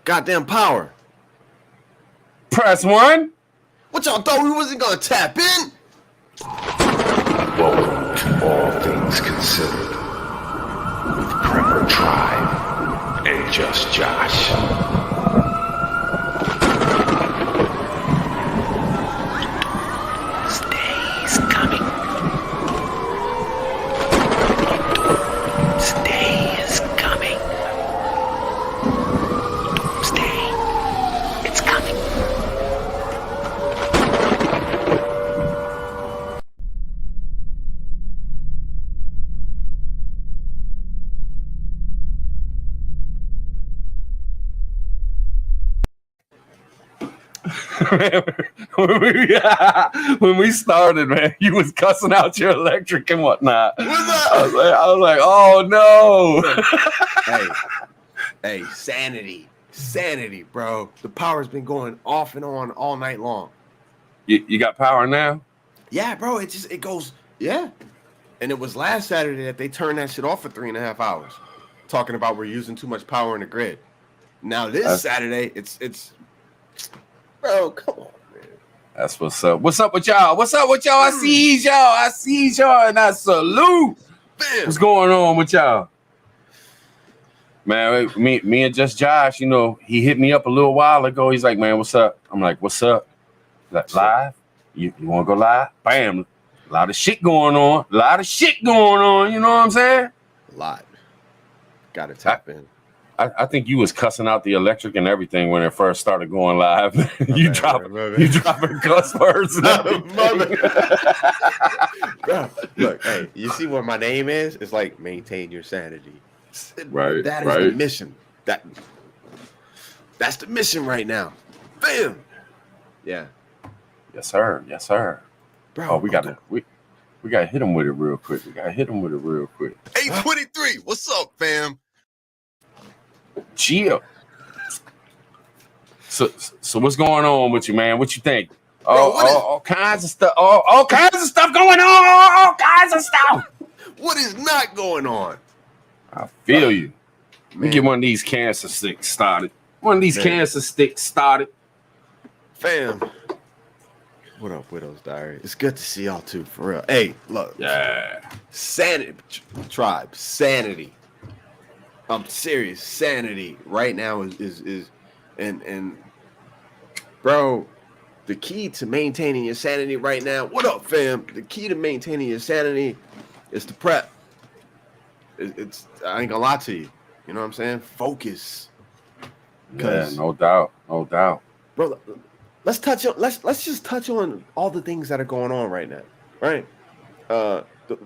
goddamn power. Press 1. What y'all thought we wasn't gonna tap in? Welcome to All Things Considered with Prepper Tribe and Just Josh. Stay's coming. Stay is coming. Stay. It's coming. When we started, man, you was cussing out your electric and whatnot. What's up? I was like, oh no. Hey, sanity, bro. The power's been going off and on all night long. You got power now? Yeah, bro. It goes. Yeah, and it was last Saturday that they turned that shit off for 3.5 hours, talking about we're using too much power in the grid. Now this Saturday, it's. Bro, come on, man. That's what's up. What's up with y'all? I see y'all, and I salute. Bam. What's going on with y'all? Man, me and Just Josh, you know, he hit me up a little while ago. He's like, man, what's up? I'm like, what's up? Like, live? You want to go live? Bam. A lot of shit going on. You know what I'm saying? A lot. Got to tap in. I think you was cussing out the electric and everything when it first started going live. you dropping cuss words and everything. Bro, look, hey, you see what my name is? It's like maintain your sanity. Right. That is the mission. That's the mission right now. Bam. Yeah. Yes, sir. Bro, We gotta hit him with it real quick. 823. What's up, fam? Chill. So what's going on with you, man? What you think? Bro, all kinds of stuff. All kinds of stuff going on. All kinds of stuff. What is not going on? I feel you. Let me get one of these cancer sticks started. Fam. What up, Widow's Diary? It's good to see y'all too, for real. Hey, look. Yeah. Sanity, tribe, sanity. I'm serious. Sanity right now is bro, the key to maintaining your sanity right now. What up, fam? The key to maintaining your sanity is to prep. It's I ain't gonna lie to you. You know what I'm saying? Focus. Yeah, no doubt. Bro, let's just touch on all the things that are going on right now. Right?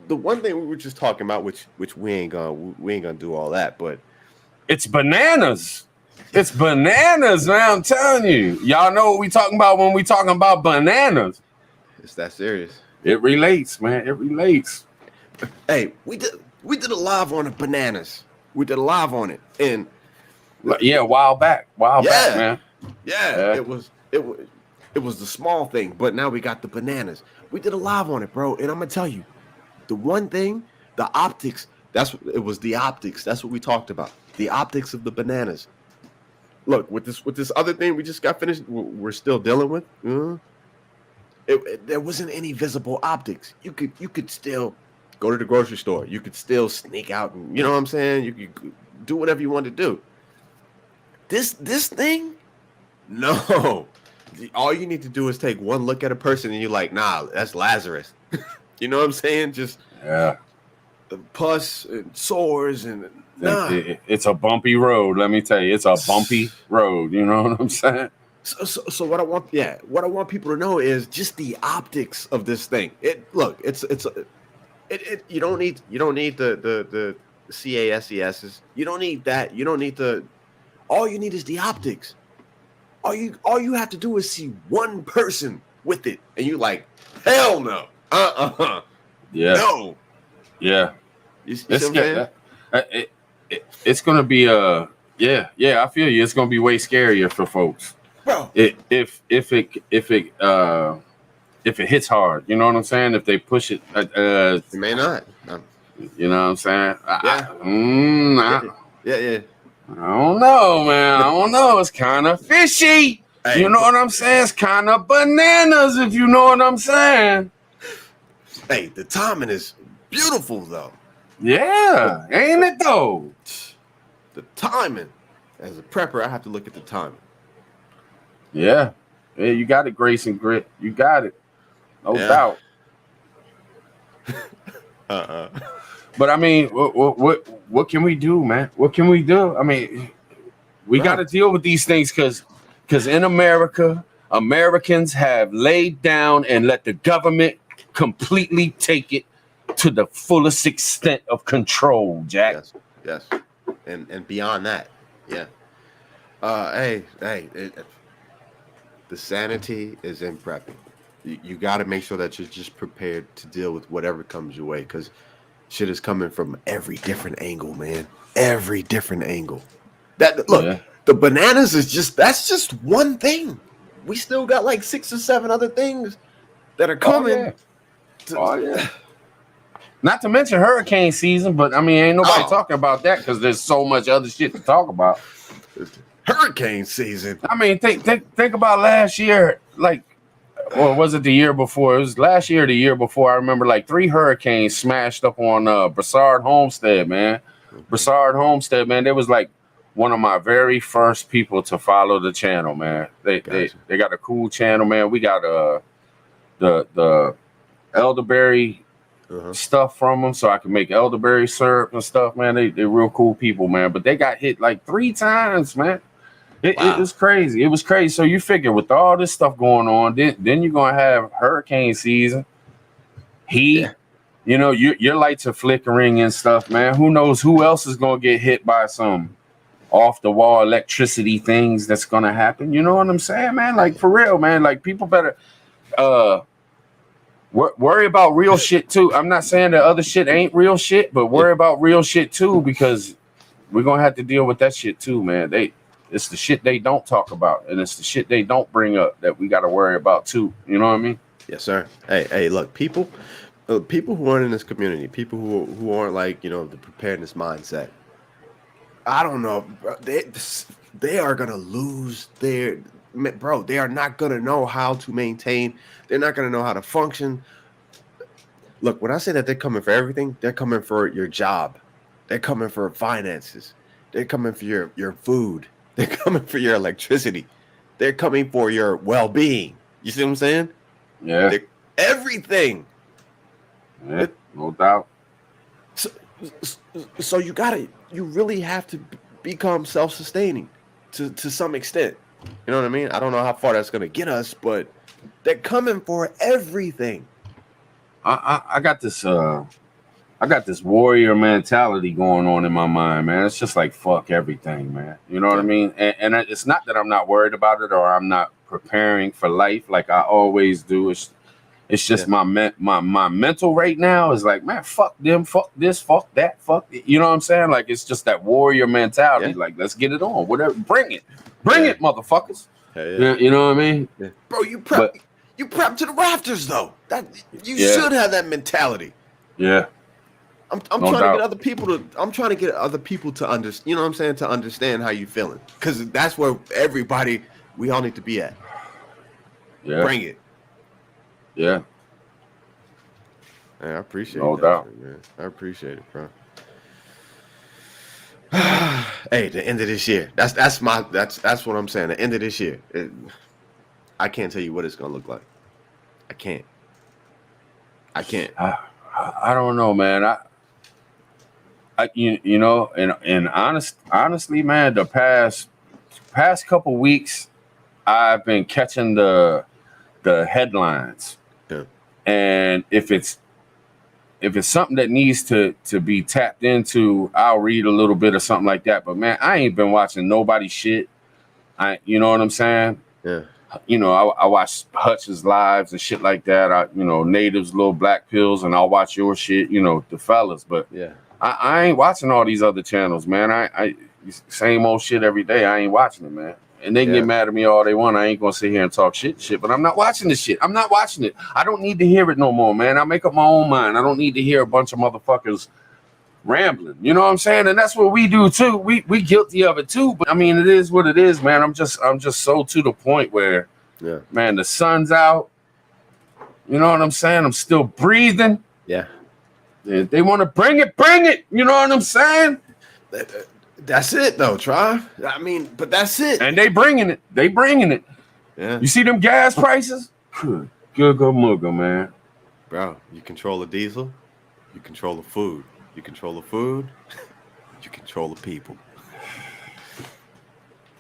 The one thing we were just talking about, which we ain't gonna do all that, but it's bananas. It's bananas, man. I'm telling you. Y'all know what we talking about when we talking about bananas. It's that serious. It relates, man. It relates. Hey, we did a live on the bananas. We did a live on it, and yeah, a while back, man. Yeah, it was the small thing, but now we got the bananas. We did a live on it, bro, and I'm gonna tell you. The one thing, the optics, it was the optics. That's what we talked about. The optics of the bananas. Look, with this other thing we just got finished, we're still dealing with. There wasn't any visible optics. You could still go to the grocery store. You could still sneak out, and you know what I'm saying? You could do whatever you want to do. This thing, no. All you need to do is take one look at a person and you're like, nah, that's Lazarus. You know what I'm saying? Just the pus and sores and it's a bumpy road. Let me tell you, it's a bumpy road. You know what I'm saying? So what I want people to know is just the optics of this thing. You don't need the CASESs. You don't need that. You don't need all you need is the optics. All you have to do is see one person with it, and you're like, hell no. Yeah. No. Yeah. You see what I'm saying? It's gonna be I feel you. It's gonna be way scarier for folks. Bro. If it hits hard, you know what I'm saying? If they push it, it may not. You know what I'm saying? Yeah. I don't know, man. I don't know. It's kind of fishy. Hey, you know what I'm saying? It's kind of bananas, if you know what I'm saying. Hey, the timing is beautiful, though. Yeah, ain't it though? The timing. As a prepper, I have to look at the timing. Yeah, you got it, Grace and Grit. You got it, no doubt. But I mean, what can we do, man? What can we do? I mean, we got to deal with these things because in America, Americans have laid down and let the government completely take it to the fullest extent of control, Jack. Yes. And beyond that, yeah. The sanity is in prepping. You got to make sure that you're just prepared to deal with whatever comes your way, because shit is coming from every different angle, man. Every different angle. The bananas that's just one thing. We still got like 6 or 7 other things that are coming. Oh yeah. Not to mention hurricane season, but I mean, ain't nobody talking about that because there's so much other shit to talk about. Hurricane season. I mean, think about last year, like, or was it the year before? It was last year, or the year before. I remember like 3 hurricanes smashed up on Broussard Homestead, man. Broussard Homestead, man. They was like one of my very first people to follow the channel, man. They got a cool channel, man. We got the elderberry stuff from them, so I can make elderberry syrup and stuff, man. They're real cool people, man. But they got hit like 3 times, man. It was crazy. It was crazy. So you figure with all this stuff going on, then you're gonna have hurricane season, heat. Yeah. You know, your lights are flickering and stuff, man. Who knows who else is gonna get hit by some off the wall electricity things that's gonna happen? You know what I'm saying, man? Like for real, man. Like people better worry about real shit too. I'm not saying that other shit ain't real shit, but worry about real shit too, because we're gonna have to deal with that shit too, man. It's the shit they don't talk about, and it's the shit they don't bring up that we got to worry about too. You know what I mean? Yes, sir. Hey, look, people who aren't in this community, people who aren't like, you know, the preparedness mindset. I don't know. They are gonna lose their bro. They are not gonna know how to maintain. They're not gonna know how to function. Look, when I say that they're coming for everything, they're coming for your job. They're coming for finances. They're coming for your food. They're coming for your electricity. They're coming for your well-being. You see what I'm saying? Yeah. Everything. Yeah, no doubt. So you really have to become self-sustaining to some extent. You know what I mean? I don't know how far that's going to get us, but they're coming for everything. I got this warrior mentality going on in my mind, man. It's just like fuck everything, man. You know what I mean? And it's not that I'm not worried about it or I'm not preparing for life like I always do. It's just my mental right now is like, man, fuck them, fuck this, fuck that, fuck it. You know what I'm saying? Like it's just that warrior mentality. Yeah. Like let's get it on, whatever, bring it, motherfuckers. Yeah. You know what I mean? Yeah. Bro, you prep to the rafters though. That you should have that mentality. Yeah. I'm trying to get other people to understand, you know what I'm saying, to understand how you feeling, because that's where we all need to be at. Yeah, bring it. Yeah, I appreciate no that, doubt, man. I appreciate it, bro. Hey, the end of this year. That's what I'm saying. The end of this year. I can't tell you what it's gonna look like. I can't. I don't know, man. You know, and honestly, man, the past couple weeks, I've been catching the headlines, and if it's something that needs to be tapped into, I'll read a little bit or something like that. But man, I ain't been watching nobody's shit. You know what I'm saying? Yeah. You know, I watch Hutch's lives and shit like that. Natives, little black pills, and I'll watch your shit. You know, the fellas, but yeah. I ain't watching all these other channels, man. I same old shit every day. I ain't watching it, man. And they get mad at me all they want. I ain't gonna sit here and talk shit, but I'm not watching this shit. I'm not watching it. I don't need to hear it no more, man. I make up my own mind. I don't need to hear a bunch of motherfuckers rambling. You know what I'm saying? And that's what we do too. We guilty of it too. But I mean, it is what it is, man. I'm just so to the point where, man, the sun's out. You know what I'm saying? I'm still breathing. Yeah. If they want to bring it, bring it. You know what I'm saying? That's it, though, Try. I mean, but that's it. And they bringing it. They bringing it. Yeah. You see them gas prices? Good mugga, man. Bro, you control the diesel. You control the food. You control the food. You control the people.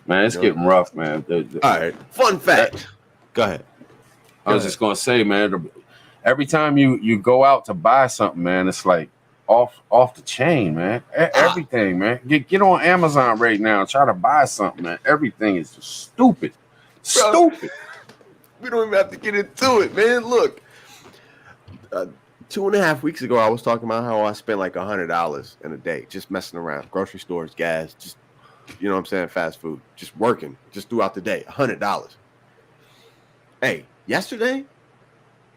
Man, it's getting rough, man. All right. Fun fact. Go ahead. I was just gonna say, man, every time you go out to buy something, man, it's like off the chain, man. Everything, man. Get on Amazon right now and try to buy something, man. Everything is just stupid. Bro, stupid. We don't even have to get into it, man. Look, 2.5 weeks ago, I was talking about how I spent like $100 in a day just messing around, grocery stores, gas, just, you know what I'm saying, fast food, just working, just throughout the day, $100. Hey, yesterday,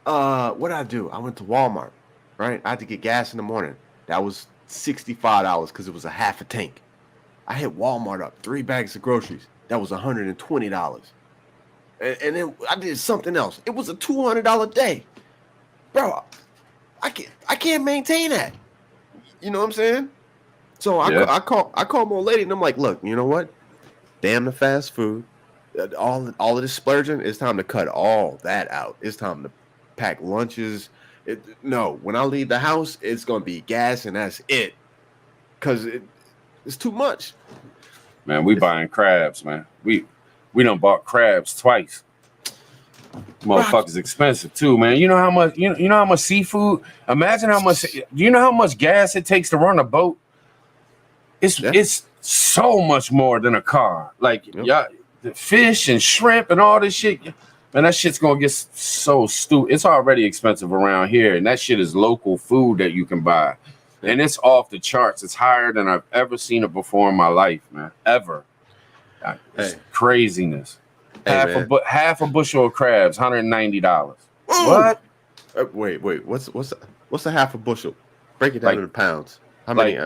what did I do? I went to Walmart, right? I had to get gas in the morning. That was $65 because it was a half a tank. I hit Walmart up, 3 bags of groceries. That was $120. And then I did something else. It was a $200 day. Bro, I can't maintain that. You know what I'm saying? So I call my old lady and I'm like, look, you know what? Damn the fast food. All of this splurging, it's time to cut all that out. It's time to pack lunches. When I leave the house, it's gonna be gas and that's it. Cause it's too much. Man, we buying crabs, man. We done bought crabs twice. Motherfuckers expensive too, man. You know how much you know how much seafood? Imagine how much. Do you know how much gas it takes to run a boat? It's so much more than a car. Like the fish and shrimp and all this shit. Man, that shit's gonna get so stupid. It's already expensive around here, and that shit is local food that you can buy, and it's off the charts. It's higher than I've ever seen it before in my life, man. Ever. It's craziness. Half a bushel of crabs, $190. What? Wait. What's a half a bushel? Break it down into pounds. How many?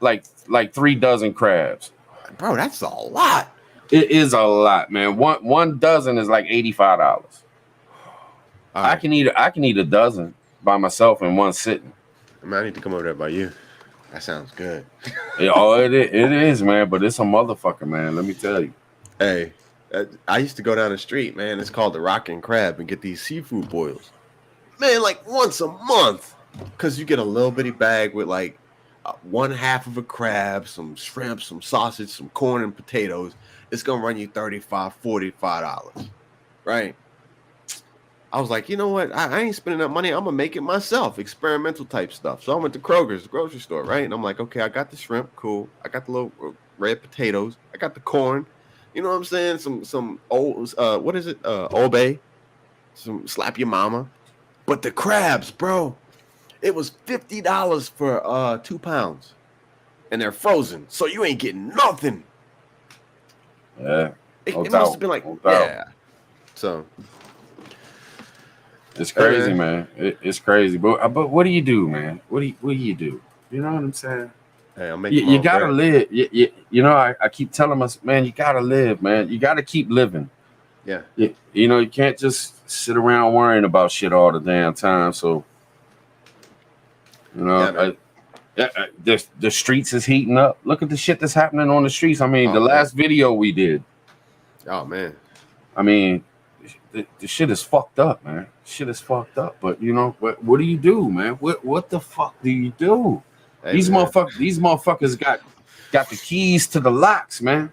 Like 3 dozen crabs. Bro, that's a lot. It is a lot, man. One dozen is like $85. Right. I can eat a dozen by myself in one sitting. I need to come over there by you. That sounds good. It is, man. But it's a motherfucker, man. Let me tell you. Hey. I used to go down the street, man. It's called the Rockin' Crab and get these seafood boils. Man, like once a month. Because you get a little bitty bag with like 1/2 of a crab, some shrimp, some sausage, some corn and potatoes. It's going to run you $35, $45. Right? I was like, you know what? I ain't spending that money. I'm going to make it myself. Experimental type stuff. So I went to Kroger's, the grocery store, right? And I'm like, okay, I got the shrimp. Cool. I got the little red potatoes. I got the corn. You know what I'm saying? Some old what is it? Old Bay. Some slap your mama. But the crabs, bro, it was $50 for 2 pounds. And they're frozen. So you ain't getting nothing. Yeah. It must have been like So it's crazy, man. It's crazy. But what do you do, man? What do you do? You know what I'm saying? Hey, I'm making you gotta live. You know, I keep telling us, man, you gotta live, man. You gotta keep living. Yeah. You know, you can't just sit around worrying about shit all the damn time. So, you know, the streets is heating up. Look at the shit that's happening on the streets. I mean, the last video we did. Oh man. I mean, the shit is fucked up, man. Shit is fucked up. But you know, what do you do, man? What the fuck do you do? Hey, these motherfuckers got the keys to the locks, man,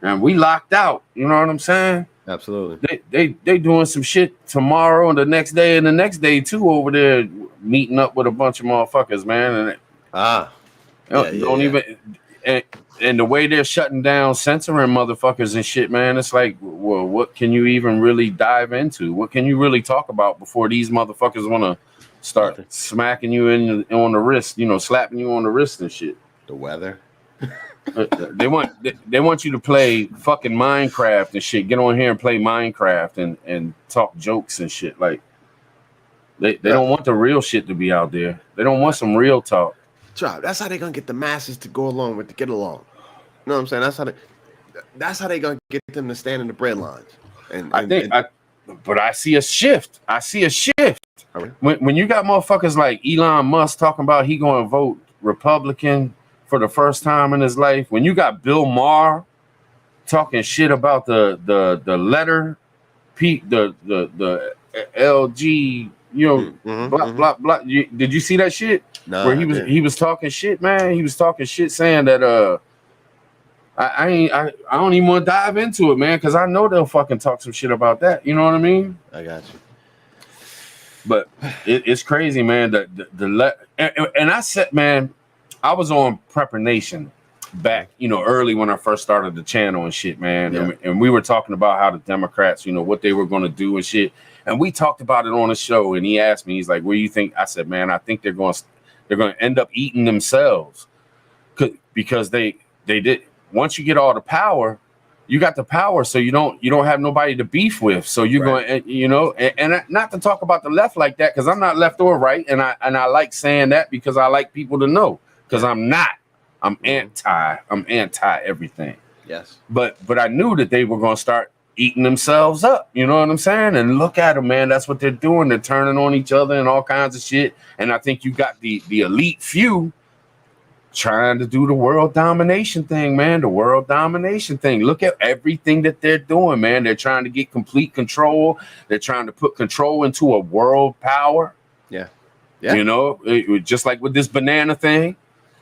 and we locked out. You know what I'm saying? Absolutely. They doing some shit tomorrow and the next day and the next day too over there meeting up with a bunch of motherfuckers, man. And the way they're shutting down, censoring motherfuckers and shit, man. It's like, well, what can you even really dive into? What can you really talk about before these motherfuckers want to start smacking you on the wrist, you know, slapping you on the wrist and shit? The weather. They want you to play fucking Minecraft and shit. Get on here and play Minecraft and talk jokes and shit. Like they don't want the real shit to be out there. They don't want some real talk. tribe. That's how they're gonna get the masses to go along with to get along. You know what I'm saying? That's how they're gonna get them to stand in the bread lines. But I see a shift. When you got motherfuckers like Elon Musk talking about he going to vote Republican for the first time in his life, when you got Bill Maher talking shit about the letter P, the LG, blah blah. Did you see that shit? No, where he was talking shit, man. He was talking shit, saying that I don't even want to dive into it, man, because I know they'll fucking talk some shit about that. You know what I mean? I got you. But it's crazy, man. And I said, man, I was on Prepper Nation back, early when I first started the channel and shit, man. Yeah. And we were talking about how the Democrats, what they were going to do and shit. And we talked about it on the show. And he asked me, he's like, "What do you think?" I said, "Man, I think they're going to end up eating themselves, because they did. Once you get all the power, you got the power, so you don't have nobody to beef with. So you're going, and not to talk about the left like that, because I'm not left or right, and I like saying that because I like people to know, because I'm not. I'm anti everything. Yes. But I knew that they were going to start eating themselves up. You know what I'm saying? And look at them, man. That's what they're doing. They're turning on each other and all kinds of shit. And I think you got the elite few trying to do the world domination thing, man. The world domination thing. Look at everything that they're doing, man. They're trying to get complete control. They're trying to put control into a world power. Yeah. Just like with this banana thing.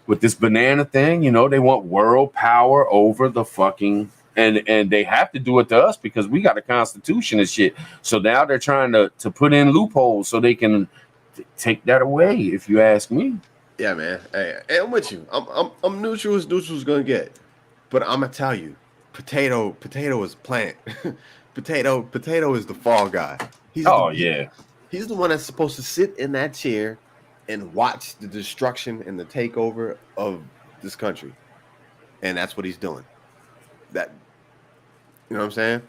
They want world power over the fucking, and they have to do it to us because we got a constitution and shit. So now they're trying to put in loopholes so they can take that away, if you ask me. Yeah, man. Hey, I'm with you. I'm neutral as neutral's gonna get, but I'm gonna tell you, potato is plant. potato is the fall guy. He's the one that's supposed to sit in that chair and watch the destruction and the takeover of this country, and that's what he's doing. That, you know what I'm saying?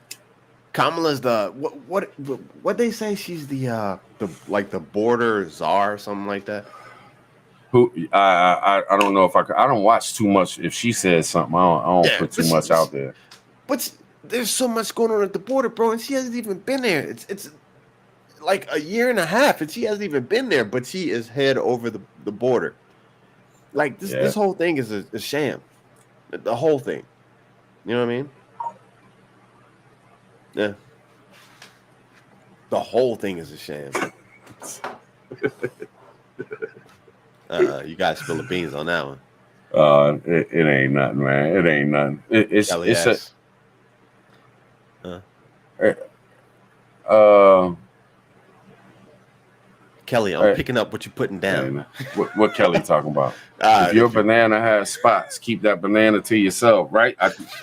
Kamala's the what they say, she's the border czar or something like that. Who I don't know if I don't watch too much. If she says something, I don't put too much out there. But there's so much going on at the border, bro, and she hasn't even been there. It's like a year and a half, and she hasn't even been there. But she is head over the border. Like this whole thing is a sham. The whole thing. You know what I mean? Yeah. The whole thing is a sham. You guys spill the beans on that one. It ain't nothing, man. It ain't nothing. Kelly, I'm picking up what you're putting down. What Kelly talking about? If your banana has spots, keep that banana to yourself, right?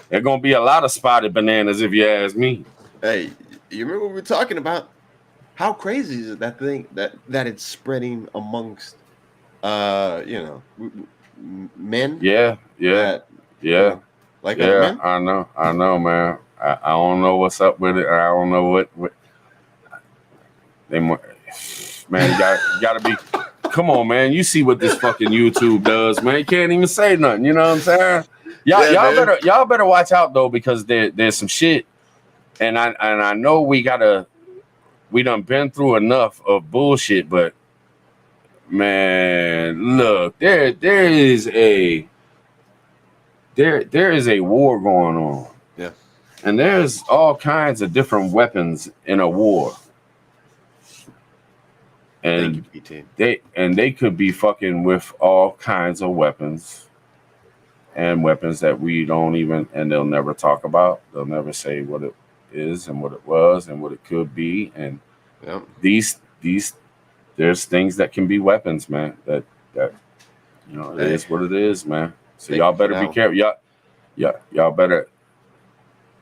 There's gonna be a lot of spotted bananas if you ask me. Hey, you remember what we were talking about? How crazy is it that thing that it's spreading amongst men? Yeah. Men? I know, man. I don't know what's up with it. I don't know what they, man. You gotta be. Come on, man. You see what this fucking YouTube does, man. You can't even say nothing. You know what I'm saying? Y'all better watch out though, because there's some shit, and I know we done been through enough of bullshit, but man, look, there is a war going on. Yeah. And there's all kinds of different weapons in a war. And they could be fucking with all kinds of weapons, and weapons that we don't even, and they'll never talk about. They'll never say what it is and what it was and what it could be. And these there's things that can be weapons, man. That it is what it is, man. So y'all better be careful. Y'all better.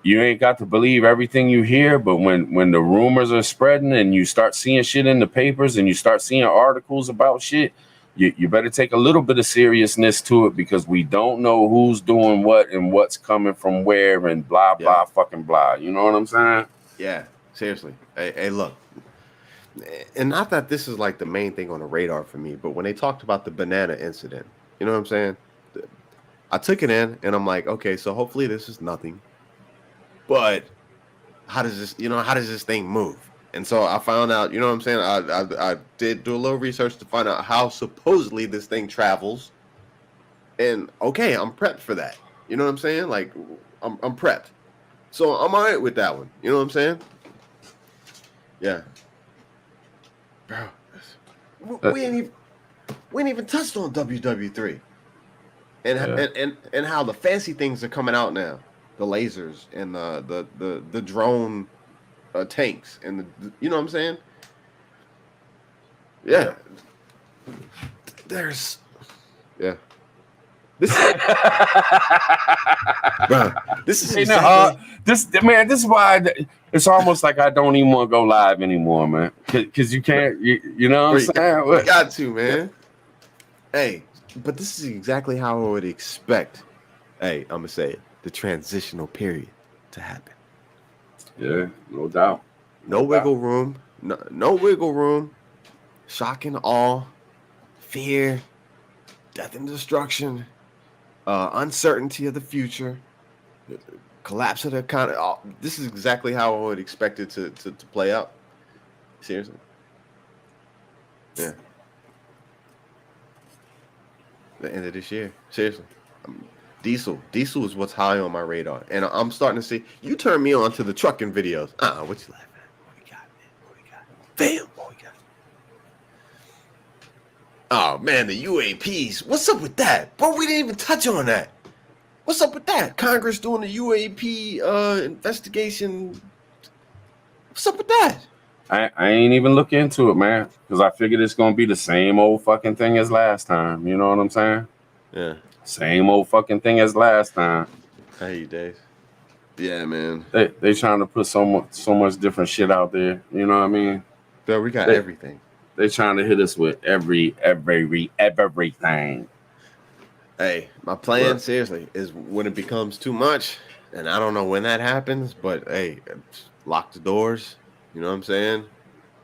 You ain't got to believe everything you hear, but when the rumors are spreading and you start seeing shit in the papers and you start seeing articles about shit, you better take a little bit of seriousness to it, because we don't know who's doing what and what's coming from where and blah, blah, fucking blah. You know what I'm saying? Yeah, seriously. Hey, look. And not that this is like the main thing on the radar for me, but when they talked about the banana incident, You know what I'm saying? I took it in, and I'm like, okay, so hopefully this is nothing. But how does this thing move? And so I found out, you know what I'm saying? I did do a little research to find out how supposedly this thing travels. And okay, I'm prepped for that. You know what I'm saying? Like I'm prepped. So I'm all right with that one. You know what I'm saying? Yeah. Bro, we ain't even touched on WW3. And how the fancy things are coming out now. The lasers and the drone tanks and you know what I'm saying? Yeah. There's This bro, this is exactly this is why it's almost like I don't even want to go live anymore, man. Because you can't, you know what I'm saying? We got to, man. Hey, but this is exactly how I would expect. Hey, I'm gonna say it, the transitional period to happen. Yeah, no doubt. No wiggle room. No wiggle room. Shock and awe, fear, death and destruction, uncertainty of the future, collapse of the economy. This is exactly how I would expect it to play out. Seriously. Yeah. The end of this year. Seriously. Diesel is what's high on my radar. And I'm starting to see, you turn me on to the trucking videos. What you laughing at? What we got, man? What we got? Damn, what we got? Oh, man, the UAPs. What's up with that? Bro, we didn't even touch on that. What's up with that? Congress doing the UAP investigation. What's up with that? I ain't even look into it, man, because I figured it's going to be the same old fucking thing as last time. You know what I'm saying? Yeah. Same old fucking thing as last time. Hey, Dave. Yeah, man. They trying to put so much different shit out there. You know what I mean? Bro, we got everything. They trying to hit us with everything. Hey, my plan, seriously, is when it becomes too much, and I don't know when that happens, but hey, lock the doors. You know what I'm saying?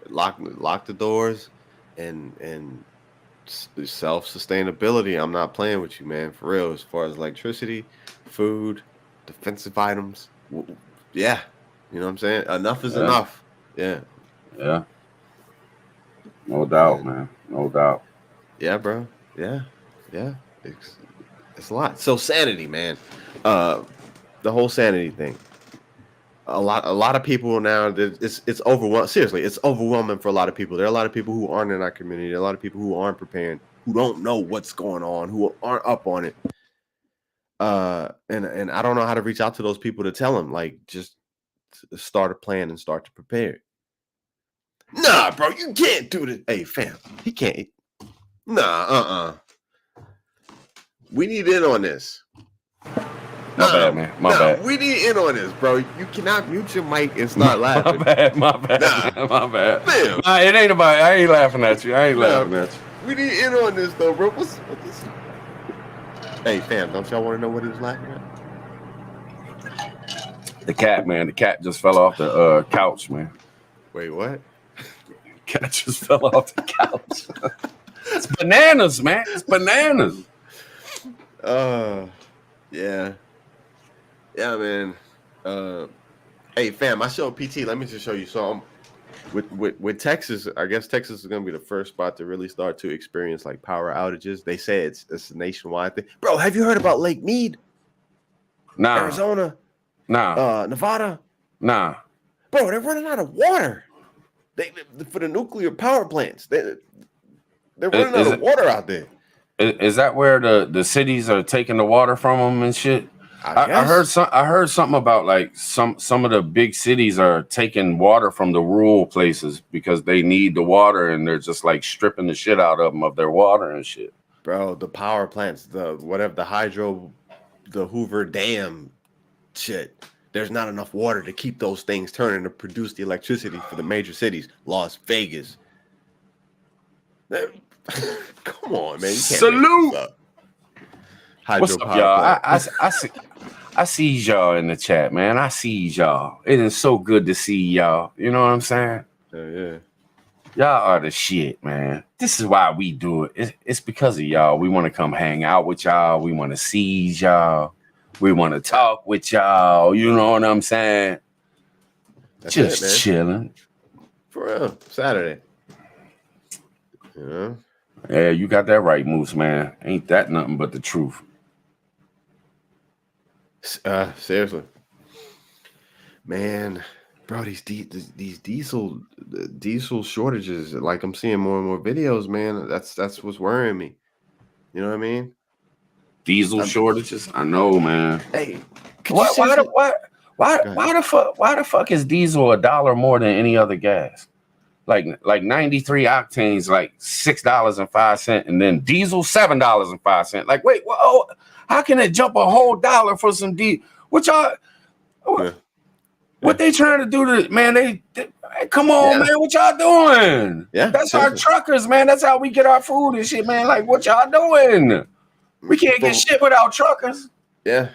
Lock the doors, and self-sustainability. I'm not playing with you, man, for real. As far as electricity, food, defensive items, yeah, you know what I'm saying. Enough is enough. Yeah. No doubt, man. No doubt. Yeah, bro. Yeah. It's a lot. So sanity, man. The whole sanity thing. A lot of people now. It's overwhelming. Seriously, it's overwhelming for a lot of people. There are a lot of people who aren't in our community. There are a lot of people who aren't prepared, who don't know what's going on, who aren't up on it. And I don't know how to reach out to those people to tell them, like, just start a plan and start to prepare. Nah, bro, you can't do this. Hey, fam, he can't. Nah, we need in on this. My bad, man. My bad. We need in on this, bro. You cannot mute your mic and start laughing. My bad. My bad. Damn. Nah, it ain't about. I ain't laughing at you. Laughing at you. We need in on this, though, bro. What's this? Hey, fam, don't y'all want to know what he was laughing at? The cat, man. The cat just fell off the couch, man. Wait, what? Cat just fell off the couch. It's bananas, man. It's bananas. Yeah. Yeah, man. Hey, fam, I showed PT. Let me just show you. So, with Texas, I guess Texas is gonna be the first spot to really start to experience like power outages. They say it's a nationwide thing. Bro, have you heard about Lake Mead? Nah. Arizona? Nah. Nevada? Nah. Bro, they're running out of water. They for the nuclear power plants. They're running out of water out there. Is that where the cities are taking the water from them and shit? I heard something about like some of the big cities are taking water from the rural places because they need the water and they're just like stripping the shit out of them of their water and shit. Bro, the power plants, the Hoover Dam shit. There's not enough water to keep those things turning to produce the electricity for the major cities. Las Vegas. Come on, man. You can't Salute. What's up, y'all? I see y'all in the chat, man. I see y'all. It is so good to see y'all. You know what I'm saying? Yeah. Y'all are the shit, man. This is why we do it. It's because of y'all. We want to come hang out with y'all. We want to see y'all. We want to talk with y'all. You know what I'm saying? That's Just it, man. chilling. For real. Saturday. You know? Yeah, you got that right, Moose, man. Ain't that nothing but the truth. Seriously. Man, bro, these diesel shortages, like I'm seeing more and more videos, man. That's what's worrying me. You know what I mean? Diesel shortages? I know, man. Hey, Why the fuck is diesel $1 more than any other gas? Like 93 octanes, like $6.05, and then diesel $7.05. Like, wait, whoa, how can it jump a whole dollar for some diesel? What y'all? What they trying to do to man? They come on, man. What y'all doing? Yeah, that's seriously. our truckers, man. That's how we get our food and shit, man. Like, what y'all doing? We can't get shit without truckers. Yeah,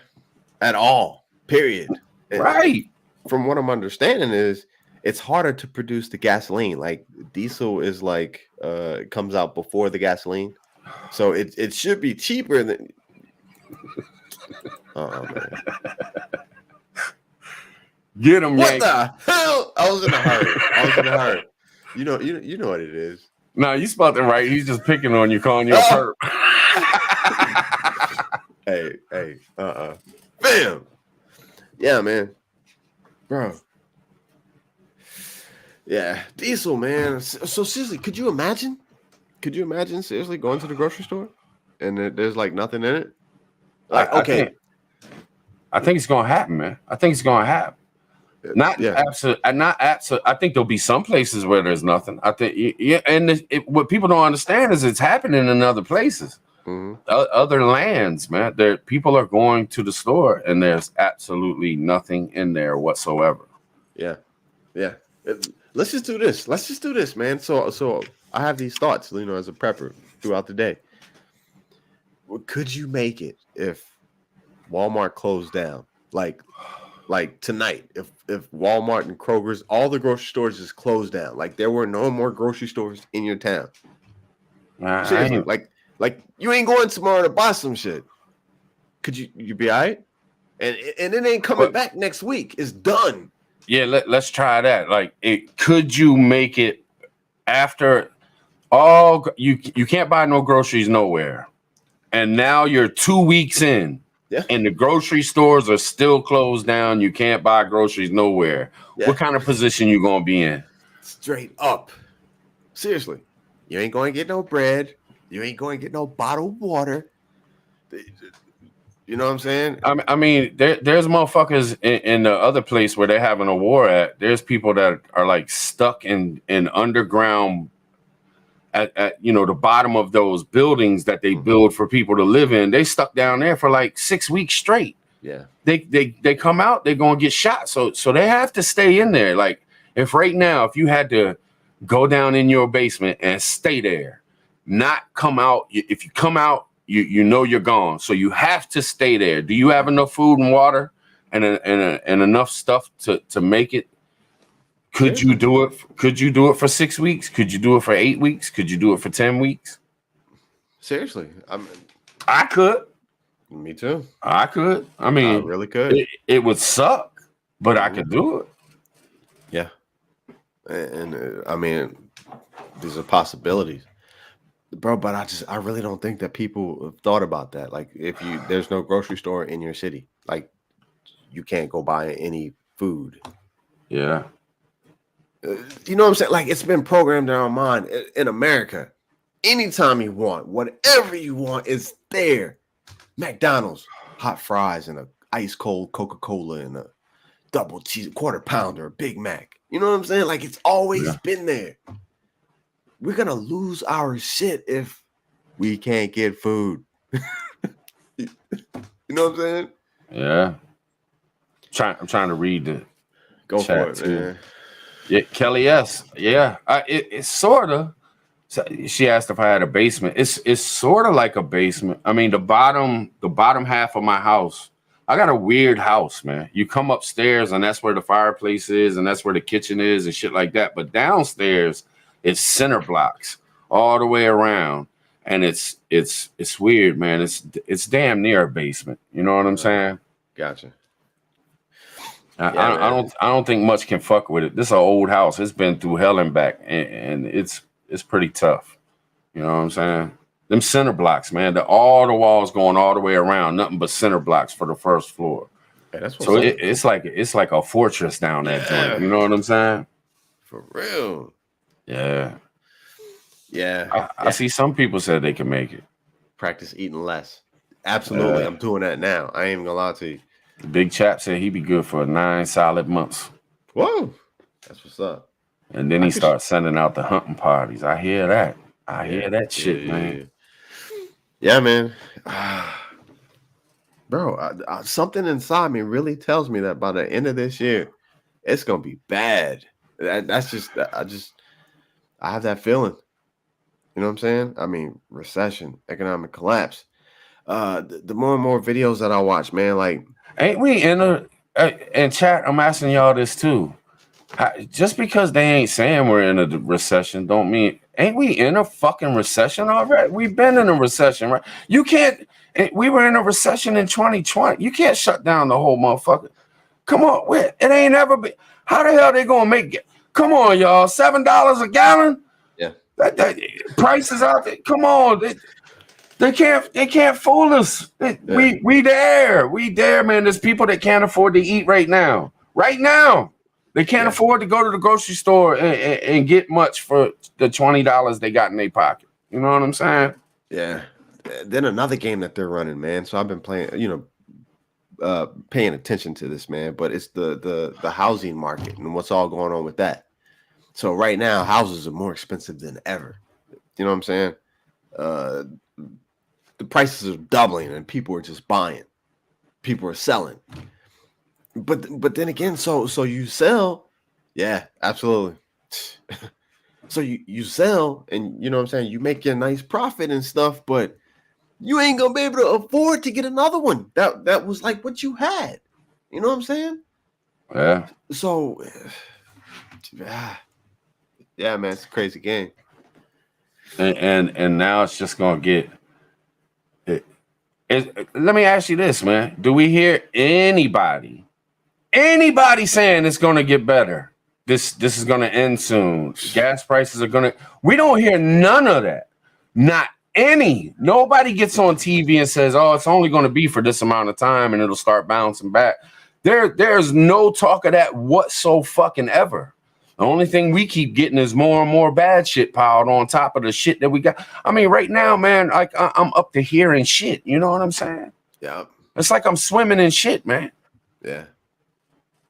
at all. Period. Right. From what I'm understanding is it's harder to produce the gasoline. Like diesel is like it comes out before the gasoline, so it should be cheaper than. Oh man. Get him, What the hell? I was in a hurry. You know what it is. No, you spelled it right. He's just picking on you, calling you a perp. Hey, bam. Yeah, man, bro. Yeah, diesel, man. So seriously, could you imagine? Seriously going to the grocery store and there's like nothing in it? Like, okay. I think it's gonna happen, man. I think it's gonna happen. Not absolute. I think there'll be some places where there's nothing. I think, and what people don't understand is it's happening in other places, other lands, man. There, people are going to the store and there's absolutely nothing in there whatsoever. Yeah. Let's just do this, man. So I have these thoughts, as a prepper throughout the day. Could you make it if Walmart closed down? Like tonight, if Walmart and Kroger's, all the grocery stores just closed down, like there were no more grocery stores in your town. Seriously, like you ain't going tomorrow to buy some shit. Could you be all right? And it ain't coming back next week. It's done. Yeah, let's try that. Like, could you make it after all? You can't buy no groceries nowhere, and now you're 2 weeks in. Yeah. And the grocery stores are still closed down. You can't buy groceries nowhere. Yeah. What kind of position you gonna be in? Straight up. Seriously. You ain't going to get no bread. You ain't going to get no bottled water. You know what I'm saying? I mean, there's motherfuckers in the other place where they're having a war at. There's people that are like stuck in underground at the bottom of those buildings that they build for people to live in. They stuck down there for like 6 weeks straight. Yeah. They come out, they're gonna get shot. So they have to stay in there. Like, if right now, if you had to go down in your basement and stay there, not come out. If you come out, you know you're gone. So you have to stay there. Do you have enough food and water and enough stuff to make it? Could you do it? Could you do it for 6 weeks? Could you do it for 8 weeks? Could you do it for 10 weeks? Seriously, I could. Me too. I could. I mean, I really could. It would suck, but I could do it. Yeah, and I mean, these are possibilities, bro. But I really don't think that people have thought about that. Like, if there's no grocery store in your city, like you can't go buy any food. Yeah. You know what I'm saying? Like, it's been programmed in our mind in America. Anytime you want, whatever you want is there. McDonald's, hot fries and a ice cold Coca-Cola and a double cheese, quarter pounder, a Big Mac. You know what I'm saying? Like, it's always been there. We're going to lose our shit if we can't get food. You know what I'm saying? Yeah. I'm trying to read the Go for it, too. Man. Yeah, Kelly S. Yeah, it's sort of. She asked if I had a basement. It's sort of like a basement. I mean, the bottom half of my house. I got a weird house, man. You come upstairs and that's where the fireplace is and that's where the kitchen is and shit like that. But downstairs, It's center blocks all the way around, and it's weird, man. It's damn near a basement. You know what I'm saying? Gotcha. I don't think much can fuck with it. This is an old house. It's been through hell and back, and it's pretty tough. You know what I'm saying? Them center blocks, man. All the walls going all the way around, nothing but center blocks for the first floor. Hey, that's so it's like a fortress down that joint. You know what I'm saying? For real. Yeah. Yeah. I see some people said they can make it. Practice eating less. Absolutely. I'm doing that now. I ain't even gonna lie to you. Big Chap said he'd be good for 9 solid months. Whoa. That's what's up. And then he starts sending out the hunting parties. I hear that. I hear that shit, man. Yeah, man. Bro, something inside me really tells me that by the end of this year, it's gonna be bad. That's just I have that feeling. You know what I'm saying? I mean, recession, economic collapse. The more and more videos that I watch, man, like, ain't we in a and chat? I'm asking y'all this too. Just because they ain't saying we're in a recession, don't mean ain't we in a fucking recession already? We've been in a recession, right? You can't. We were in a recession in 2020. You can't shut down the whole motherfucker. Come on, it ain't ever been. How the hell they gonna make it? Come on, y'all, $7 a gallon. Yeah, that prices out there. Come on, they can't fool us. We there, man. There's people that can't afford to eat right now. They can't afford to go to the grocery store and get much for the $20 they got in their pocket. You know what I'm saying? Yeah. Then another game that they're running, man. So I've been playing, paying attention to this, man. But it's the housing market and what's all going on with that. So right now, houses are more expensive than ever. You know what I'm saying? The prices are doubling and people are just buying. People are selling. But then again, so you sell, yeah, absolutely. So you sell, and you know what I'm saying, you make your nice profit and stuff, but you ain't gonna be able to afford to get another one that was like what you had. You know what I'm saying? Yeah. So, yeah, man, it's a crazy game. And now it's just gonna get. Let me ask you this, man. Do we hear anybody saying it's gonna get better? This is gonna end soon. Gas prices are gonna. We don't hear none of that. Not any. Nobody gets on TV and says, "Oh, it's only gonna be for this amount of time and it'll start bouncing back." There's no talk of that whatsoever. The only thing we keep getting is more and more bad shit piled on top of the shit that we got. I mean, right now, man, like I'm up to here in shit. You know what I'm saying? Yeah. It's like I'm swimming in shit, man. Yeah.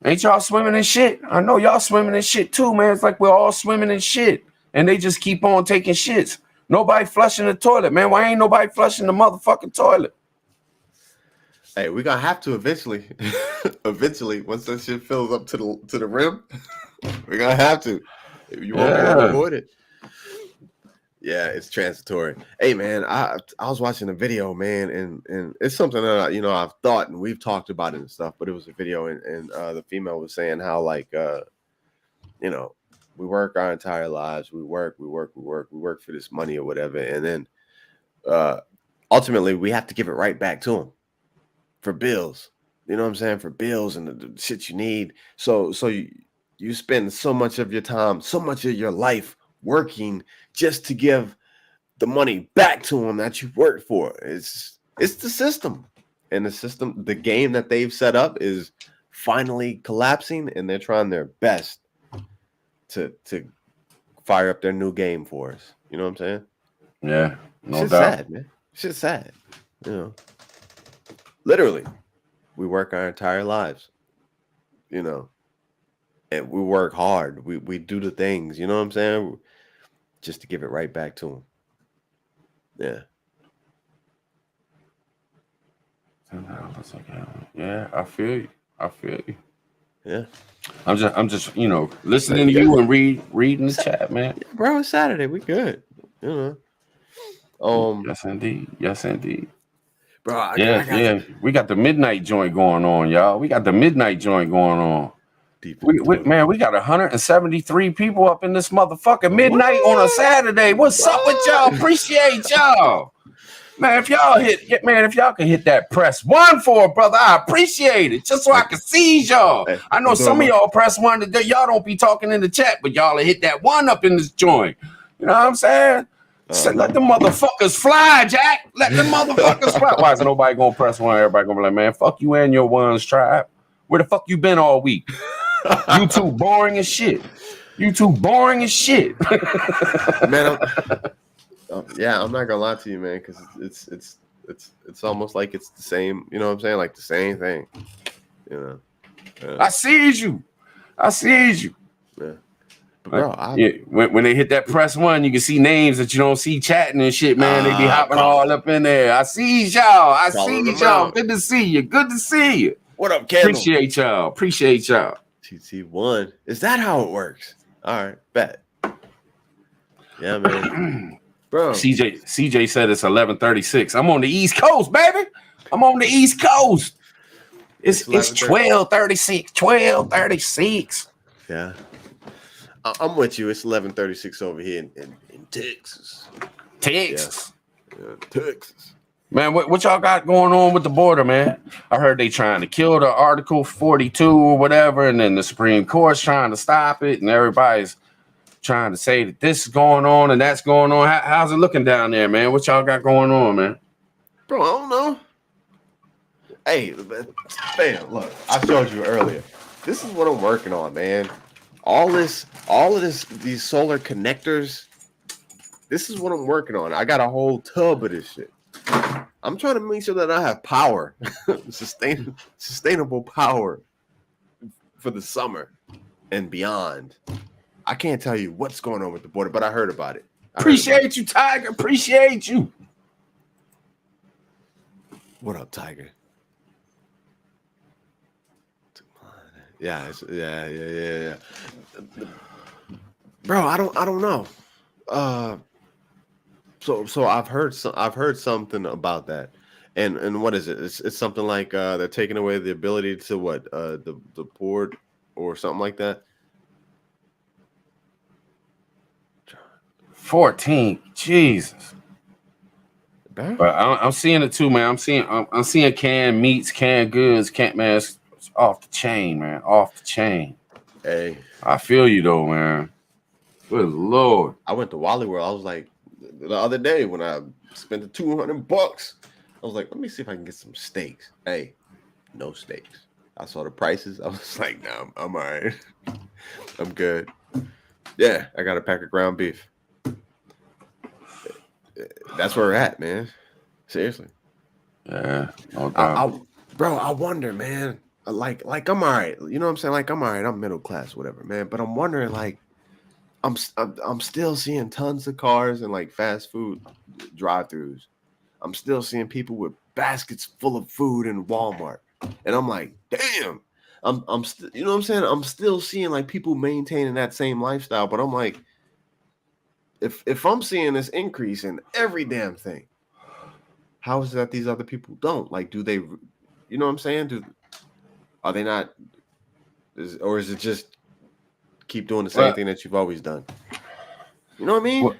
Ain't y'all swimming in shit? I know y'all swimming in shit too, man. It's like we're all swimming in shit. And they just keep on taking shits. Nobody flushing the toilet, man. Why ain't nobody flushing the motherfucking toilet? Hey, we're gonna have to eventually. Eventually, once that shit fills up to the rim, we're gonna have to. You won't be able to avoid it. Yeah, it's transitory. Hey, man, I was watching a video, man, and it's something that I've thought and we've talked about it and stuff. But it was a video, and the female was saying how like we work our entire lives, we work for this money or whatever, and then ultimately we have to give it right back to them for bills. You know what I'm saying? For bills and the shit you need. So you spend so much of your time, so much of your life working just to give the money back to them that you worked for. It's the system. And the game that they've set up is finally collapsing, and they're trying their best to fire up their new game for us. You know what I'm saying? Yeah, no doubt. Sad, man. Shit's sad. Literally, we work our entire lives, and we work hard. We do the things, you know what I'm saying? Just to give it right back to them. Yeah. Yeah, I feel you. Yeah. I'm just listening to you and reading the chat, man. Yeah, bro, it's Saturday. We good. Yes, indeed. Bro, we got the midnight joint going on, y'all. We got the midnight joint going on. Deep in the toilet. Man, we got 173 people up in this motherfucker midnight on a Saturday. What's up with y'all? Appreciate y'all. Man, if y'all can hit that press 1 for a brother, I appreciate it. Just so I can see y'all. Hey, I know some of y'all press 1 today. Y'all don't be talking in the chat, but y'all hit that 1 up in this joint. You know what I'm saying? Let the motherfuckers fly, Jack. Let the motherfuckers fly. Why is nobody gonna press 1? Everybody gonna be like, man, fuck you and your ones tribe. Where the fuck you been all week? You too boring as shit. Man, I'm not gonna lie to you, man, because it's almost like it's the same. You know what I'm saying? Like the same thing. You know. I sees you. Yeah. But bro, when they hit that press 1, you can see names that you don't see chatting and shit, man. They be hopping all up in there. I see y'all. Good to see you. What up, Kendall? Appreciate y'all. TT1. Is that how it works? All right, bet. Yeah, man. Bro. CJ said it's 11:36. I'm on the East Coast, baby. I'm on the East Coast. It's 12:36. 12:36. Yeah. I'm with you. It's 11:36 over here in Texas. Texas. Yeah, Texas. Man, what y'all got going on with the border, man? I heard they trying to kill the Article 42 or whatever, and then the Supreme Court's trying to stop it, and everybody's trying to say that this is going on and that's going on. How's it looking down there, man? What y'all got going on, man? Bro, I don't know. Hey, fam, look, I showed you earlier. This is what I'm working on, man. All of these solar connectors. This is what I'm working on. I got a whole tub of this shit. I'm trying to make sure that I have power, sustainable power for the summer and beyond. I can't tell you what's going on with the border, but I heard about it. Appreciate you, Tiger. Appreciate you. What up, Tiger? Yeah. Bro, I don't know. So I've heard something about that, and what is it? It's something like they're taking away the ability to the board or something like that. 14, Jesus. But I'm seeing it too, man. I'm seeing canned meats, canned goods, man. It's off the chain, man. Off the chain. Hey, I feel you though, man. Good Lord. I went to Wally World. I was like, the other day when I spent the $200, I was like, let me see if I can get some steaks. Hey, no steaks. I saw the prices. I was like, nah, I'm all right. I'm good. Yeah, I got a pack of ground beef. That's where we're at, man. Seriously. Yeah, no doubt. Bro, I wonder, man. Like I'm all right. You know what I'm saying? Like I'm all right. I'm middle class, whatever, man. But I'm wondering, like, I'm still seeing tons of cars and like fast food drive-throughs. I'm still seeing people with baskets full of food in Walmart, and I'm like, damn. I'm still, you know what I'm saying? I'm still seeing like people maintaining that same lifestyle, but I'm like, if I'm seeing this increase in every damn thing, how is it that these other people don't? Like, do they, you know what I'm saying? Are they not, or is it just keep doing the same thing that you've always done? You know what I mean?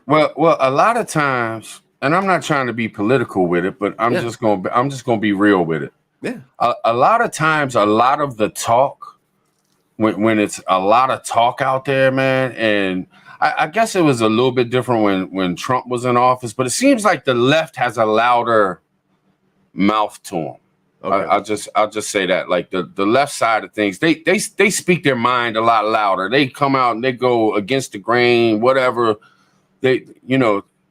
Well, a lot of times, and I'm not trying to be political with it, but I'm just gonna be real with it. Yeah. A lot of times, a lot of the talk, when it's a lot of talk out there, man, and I guess it was a little bit different when Trump was in office, but it seems like the left has a louder mouth to them. Okay. I'll just say that, like the left side of things, they speak their mind a lot louder. They come out and they go against the grain, whatever. They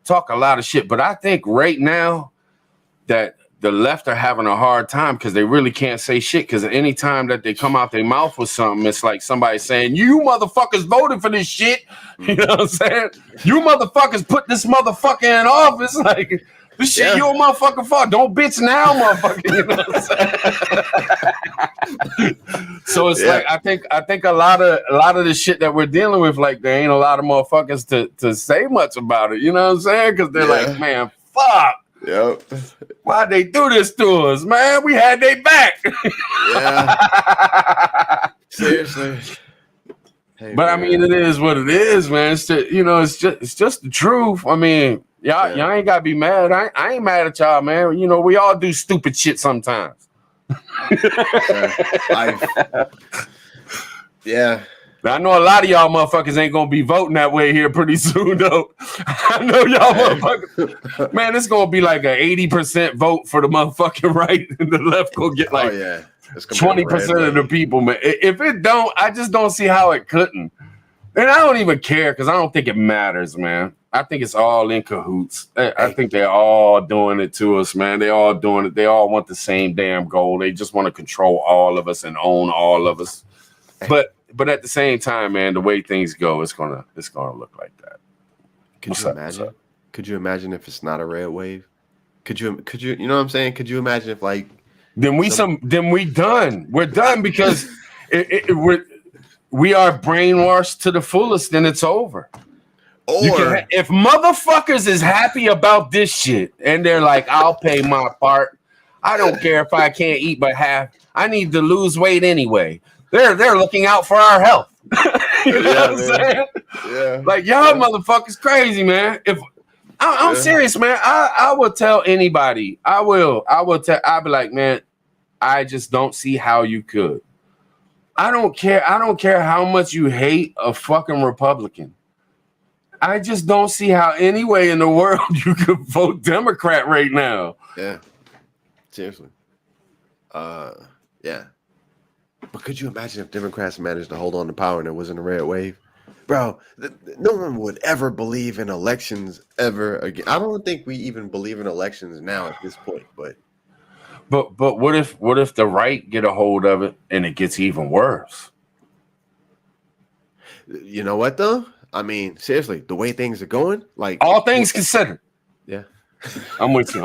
talk a lot of shit. But I think right now that the left are having a hard time because they really can't say shit. Because at any time that they come out their mouth with something, it's like somebody saying, "You motherfuckers voted for this shit." You know what I'm saying? You motherfuckers put this motherfucker in office. Like, this shit your motherfucking fault. Don't bitch now, motherfucker. You know what I'm saying? So it's like I think a lot of the shit that we're dealing with, like, there ain't a lot of motherfuckers to say much about it. You know what I'm saying? Because they're like, man, fuck. Yep. Why'd they do this to us, man? We had their back. Yeah. Seriously. Hey, But I man. mean, it is what it is, man. It's just, it's just the truth. I mean, y'all ain't gotta be mad. I ain't mad at y'all, man. You know, we all do stupid shit sometimes. Yeah. Now, I know a lot of y'all motherfuckers ain't gonna be voting that way here pretty soon, though. I know y'all motherfuckers. Man, it's gonna be like an 80% vote for the motherfucking right, and the left gonna get like 20% of the people, man. If it don't, I just don't see how it couldn't. And I don't even care because I don't think it matters, man. I think it's all in cahoots. I think they're all doing it to us, man. They all doing it. They all want the same damn goal. They just want to control all of us and own all of us. But at the same time, man, the way things go, it's gonna look like that. Could you imagine? Could you imagine if it's not a red wave? Could you you know what I'm saying? Could you imagine if like then we done. We're done because we are brainwashed to the fullest, then it's over. Or if motherfuckers is happy about this shit and they're like, I'll pay my part. I don't care if I can't eat but half. I need to lose weight anyway. They're looking out for our health. You know what I'm saying? Yeah. Like y'all motherfuckers crazy, man. If I'm serious, man, I will tell anybody. I'll be like, man, I just don't see how you could. I don't care how much you hate a fucking Republican. I just don't see how any way in the world you could vote Democrat right now. Yeah. Seriously. Yeah. But could you imagine if Democrats managed to hold on to power and it wasn't a red wave? Bro, no one would ever believe in elections ever again. I don't think we even believe in elections now at this point, but what if the right get a hold of it and it gets even worse? You know what though? I mean, seriously, the way things are going, like all things considered. Yeah. I'm with you.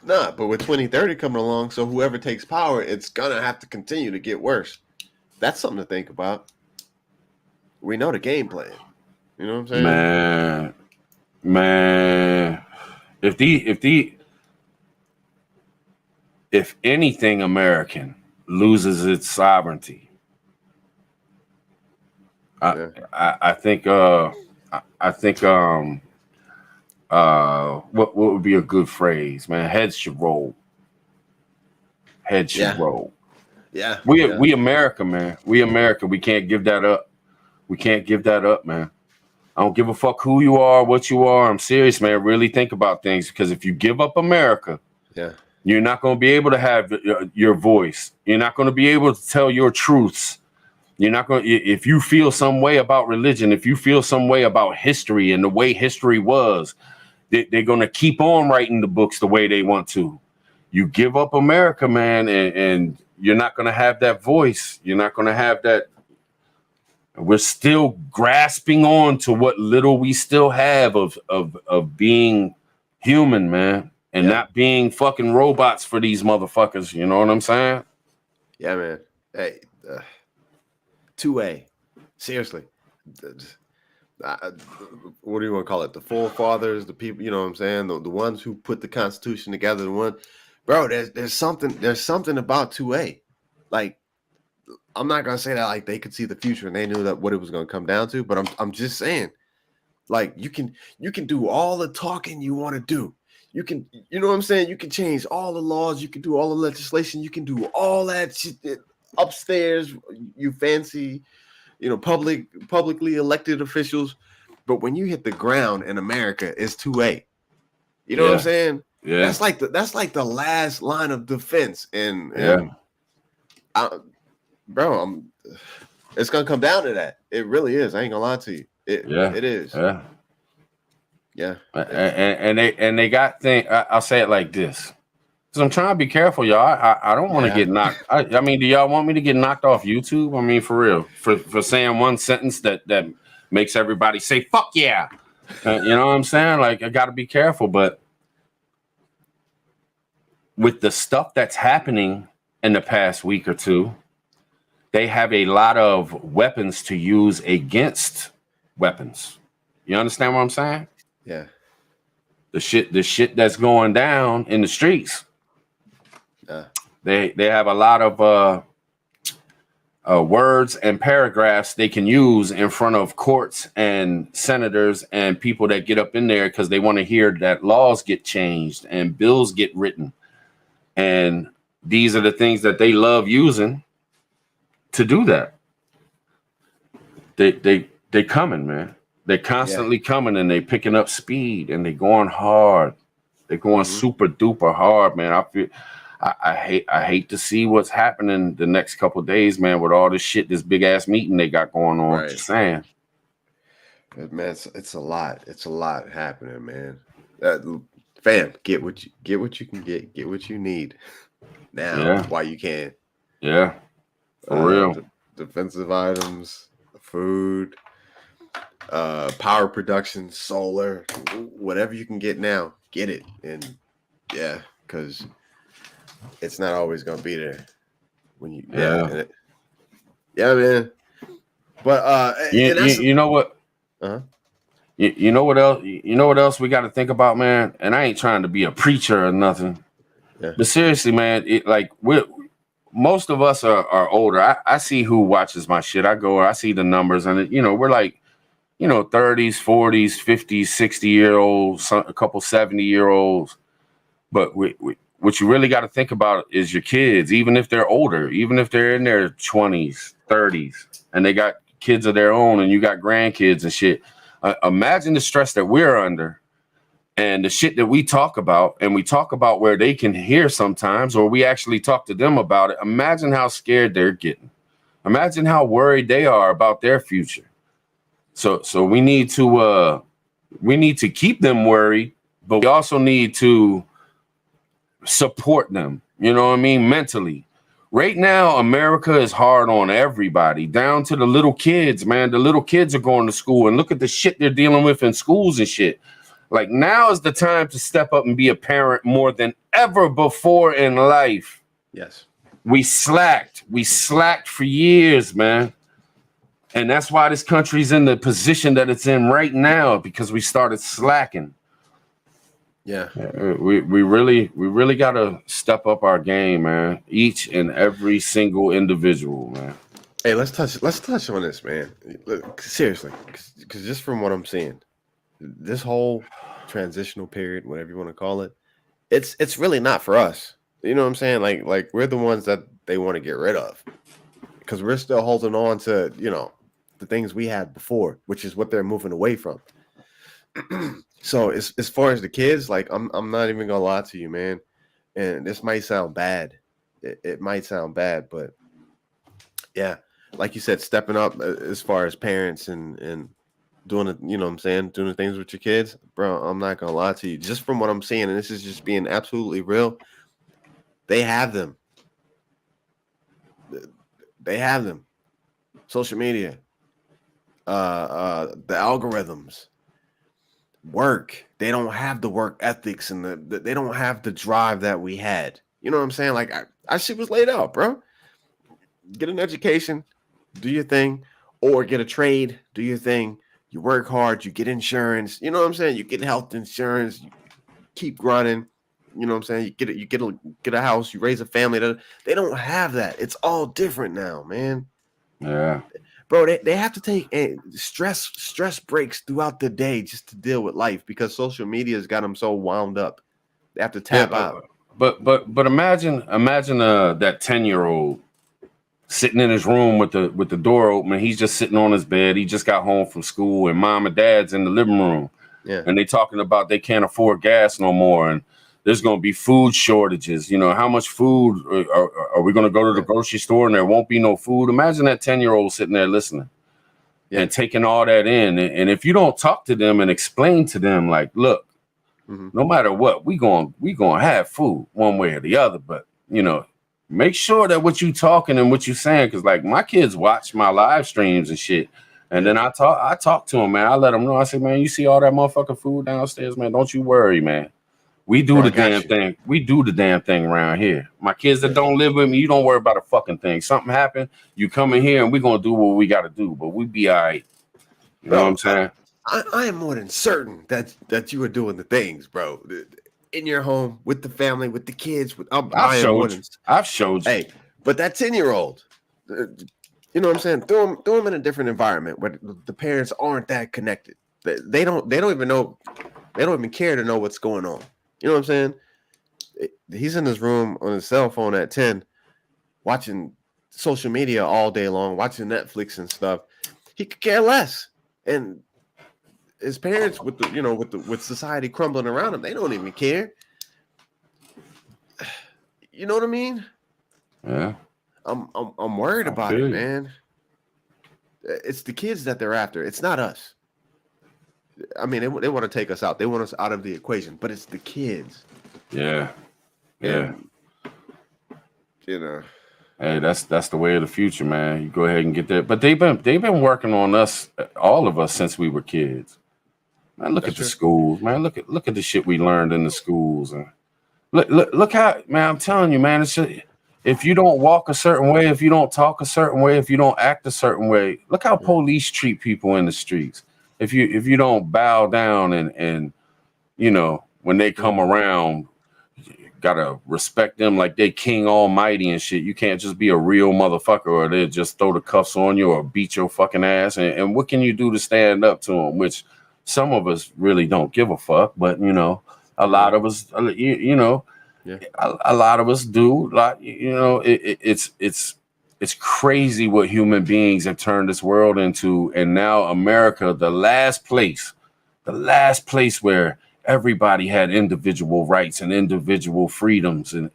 Nah, but with 2030 coming along, so whoever takes power, it's gonna have to continue to get worse. That's something to think about. We know the game plan. You know what I'm saying? Man. If anything American loses its sovereignty, I think what would be a good phrase, man? Heads should roll. Roll. Yeah. We America, man. We America. We can't give that up. We can't give that up, man. I don't give a fuck who you are, what you are. I'm serious, man. Really think about things, because if you give up America, you're not going to be able to have your voice. You're not going to be able to tell your truths. You're not going to, if you feel some way about religion, if you feel some way about history and the way history was, they're going to keep on writing the books the way they want to. You give up America, man, and you're not going to have that voice. You're not going to have that. We're still grasping on to what little we still have of being human, man, and not being fucking robots for these motherfuckers. You know what I'm saying? Yeah, man. Hey, 2A. Seriously. What do you want to call it? The forefathers, the people, you know what I'm saying? The ones who put the Constitution together, bro, there's something about 2A. Like, I'm not gonna say that like they could see the future and they knew that what it was gonna come down to, but I'm just saying, like, you can do all the talking you want to do. You can, you know what I'm saying? You can change all the laws, you can do all the legislation, you can do all that shit upstairs, you fancy, publicly elected officials. But when you hit the ground in America, it's 2A. You know what I'm saying? Yeah. That's like the last line of defense. And bro, it's gonna come down to that. It really is. I ain't gonna lie to you. It is. Yeah. And they got things. I'll say it like this, because I'm trying to be careful, y'all. I don't want to get knocked. I mean, do y'all want me to get knocked off YouTube? I mean, for real, for saying one sentence that makes everybody say "fuck yeah." You know what I'm saying? Like, I got to be careful, but with the stuff that's happening in the past week or two, they have a lot of weapons to use against weapons. You understand what I'm saying? Yeah. The shit that's going down in the streets. Yeah. They have a lot of words and paragraphs they can use in front of courts and senators and people that get up in there because they want to hear that laws get changed and bills get written. And these are the things that they love using to do that. They coming, man. They're constantly coming, and they picking up speed, and they going hard. They're going super duper hard, man. I hate to see what's happening the next couple of days, man, with all this shit, this big ass meeting they got going on. Right. Just saying. Man, it's a lot. It's a lot happening, man. Fam, get what you can get what you need now while you can. Yeah, for real. Defensive items, food, power production, solar, whatever you can get now, get it. And yeah, because it's not always gonna be there when you man. But you know what? Uh-huh. You know what else? You know what else we got to think about, man? And I ain't trying to be a preacher or nothing, but seriously, man, most of us are older. I see who watches my shit. I see the numbers, and we're like, 30s, 40s, 50s, 60-year-olds, a couple 70-year-olds. But what you really got to think about is your kids, even if they're older, even if they're in their 20s, 30s, and they got kids of their own, and you got grandkids and shit. Imagine the stress that we're under and the shit that we talk about, and we talk about where they can hear sometimes, or we actually talk to them about it. Imagine how scared they're getting. Imagine how worried they are about their future. So we need to keep them worried, but we also need to support them. You know what I mean? Mentally. Right now, America is hard on everybody, down to the little kids, man. The little kids are going to school, and look at the shit they're dealing with in schools and shit. Like, now is the time to step up and be a parent more than ever before in life. Yes. We slacked for years, man. And that's why this country's in the position that it's in right now, because we started slacking. Yeah. We really got to step up our game, man. Each and every single individual, man. Hey, let's touch on this, man. Seriously, because just from what I'm seeing, this whole transitional period, whatever you want to call it, it's really not for us. You know what I'm saying? Like we're the ones that they want to get rid of, because we're still holding on to the things we had before, which is what they're moving away from. So as far as the kids, like I'm not even gonna lie to you, man. And this might sound bad. It might sound bad, but yeah, like you said, stepping up as far as parents and doing it, you know what I'm saying, doing the things with your kids, bro. I'm not gonna lie to you. Just from what I'm seeing, and this is just being absolutely real, they have them. They have them. Social media, the algorithms. Work, they don't have the work ethics and they don't have the drive that we had. You know what I'm saying? Like I shit was laid out, bro. Get an education, do your thing, or get a trade, do your thing. You work hard, you get insurance. You know what I'm saying? You get health insurance, you keep grinding. You know what I'm saying? You get a house, you raise a family. They don't have that. It's all different now, man. Yeah. Bro, they have to take stress breaks throughout the day just to deal with life, because social media has got them so wound up. They have to tap out. But imagine that 10-year-old sitting in his room with the door open. He's just sitting on his bed. He just got home from school, and mom and dad's in the living room. Yeah. And they talking about they can't afford gas no more, and there's going to be food shortages. How much food are we going to go to the grocery store and there won't be no food? Imagine that 10-year-old sitting there listening and taking all that in. And if you don't talk to them and explain to them, like, look, no matter what, we going to have food one way or the other. But, make sure that what you talking and what you saying, because like my kids watch my live streams and shit. And then I talk to them, man. I let them know. I say, man, you see all that motherfucking food downstairs, man? Don't you worry, man. We do the damn thing. We do the damn thing around here. My kids that don't live with me, you don't worry about a fucking thing. Something happened, you come in here and we're going to do what we got to do, but we be all right. You know what I'm saying? I am more than certain that you are doing the things, bro. In your home, with the family, with the kids. I've showed you. Hey, but that 10-year-old, You know what I'm saying? Throw them in a different environment where the parents aren't that connected. They don't even know. They don't even care to know what's going on. You know what I'm saying? He's in his room on his cell phone at 10, watching social media all day long, watching Netflix and stuff. He could care less. And his parents, with society crumbling around him, they don't even care. You know what I mean? Yeah. I'm worried about it, man. It's the kids that they're after. It's not us. I mean, they want to take us out. They want us out of the equation, but it's the kids. Yeah. Yeah. And, hey, that's the way of the future, man. You go ahead and get that. But they've been working on us, all of us, since we were kids. Man, look at the schools, man. Look at the shit we learned in the schools, and look how, man. I'm telling you, man. It's just, if you don't walk a certain way, if you don't talk a certain way, if you don't act a certain way, look how police treat people in the streets. If you don't bow down and when they come around, you gotta respect them like they king almighty and shit. You can't just be a real motherfucker or they'll just throw the cuffs on you or beat your fucking ass. And what can you do to stand up to them? Which some of us really don't give a fuck, but a lot of us, a lot of us do. Like, it's crazy what human beings have turned this world into. And now America, the last place where everybody had individual rights and individual freedoms, and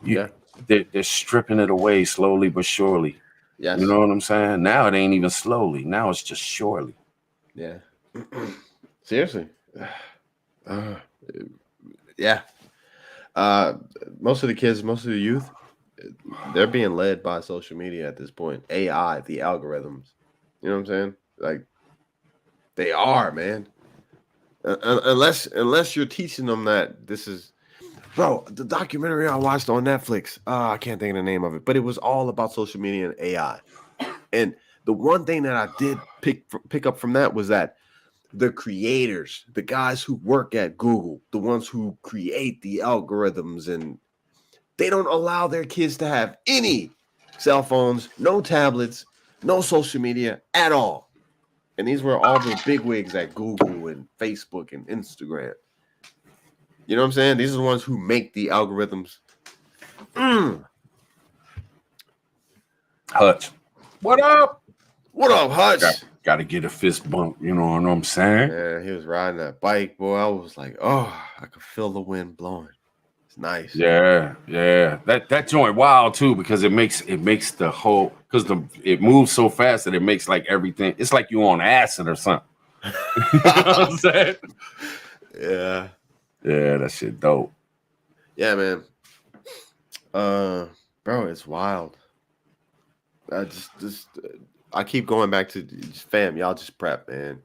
they're stripping it away slowly but surely. Yes. You know what I'm saying? Now it ain't even slowly. Now it's just surely. Yeah. Seriously. Yeah. Most of the kids, most of the youth, they're being led by social media at this point. AI, the algorithms. You know what I'm saying? Like, they are, man. Unless you're teaching them that this is, bro. The documentary I watched on Netflix, I can't think of the name of it, but it was all about social media and AI. And the one thing that I did pick up from that was that the creators, the guys who work at Google, the ones who create the algorithms, and they don't allow their kids to have any cell phones, no tablets, no social media at all. And these were all the bigwigs at Google and Facebook and Instagram. You know what I'm saying? These are the ones who make the algorithms. Hutch. What up? What up, Hutch? Got to get a fist bump. You know what I'm saying? Yeah, he was riding that bike, boy. I was like, oh, I could feel the wind blowing. It's nice. Yeah. That joint wild too, because it makes the whole, because it moves so fast that it makes like everything. It's like you on acid or something. You know what I'm saying? Yeah. Yeah, that shit dope. Yeah, man. Bro, it's wild. I keep going back to fam. Y'all just prep, man.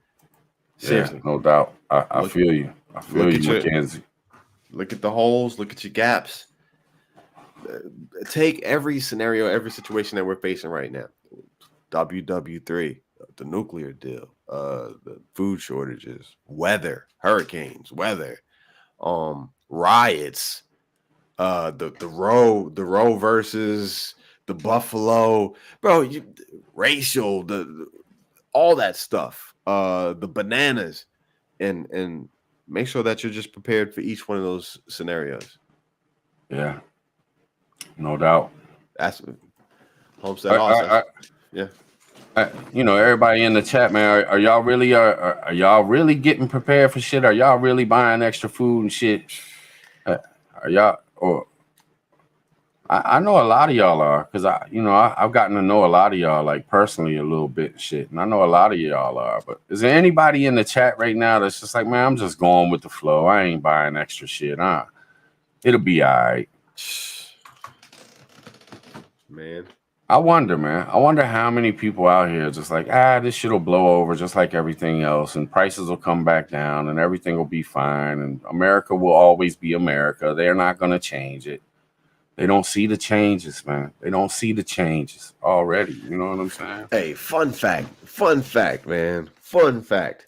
Seriously. Yeah, no doubt. I feel you. I feel you, Mackenzie. Look at the holes. Look at your gaps. Take every scenario, every situation that we're facing right now. WW3, the nuclear deal, the food shortages, weather, hurricanes, riots, the Roe versus the Buffalo, bro, racial, all that stuff, the bananas, and make sure that you're just prepared for each one of those scenarios. Yeah, no doubt. That's Homestead awesome. Yeah. Everybody in the chat, man, are y'all really getting prepared for shit? Are y'all really buying extra food and shit? Are y'all, or I know a lot of y'all are, because I've gotten to know a lot of y'all like personally a little bit and shit, and I know a lot of y'all are. But is there anybody in the chat right now that's just like, man, I'm just going with the flow. I ain't buying extra shit. It'll be all right. Man. I wonder how many people out here just like, this shit will blow over just like everything else, and prices will come back down and everything will be fine, and America will always be America. They're not going to change it. They don't see the changes, man. They don't see the changes already. You know what I'm saying? Hey, fun fact, man. Fun fact.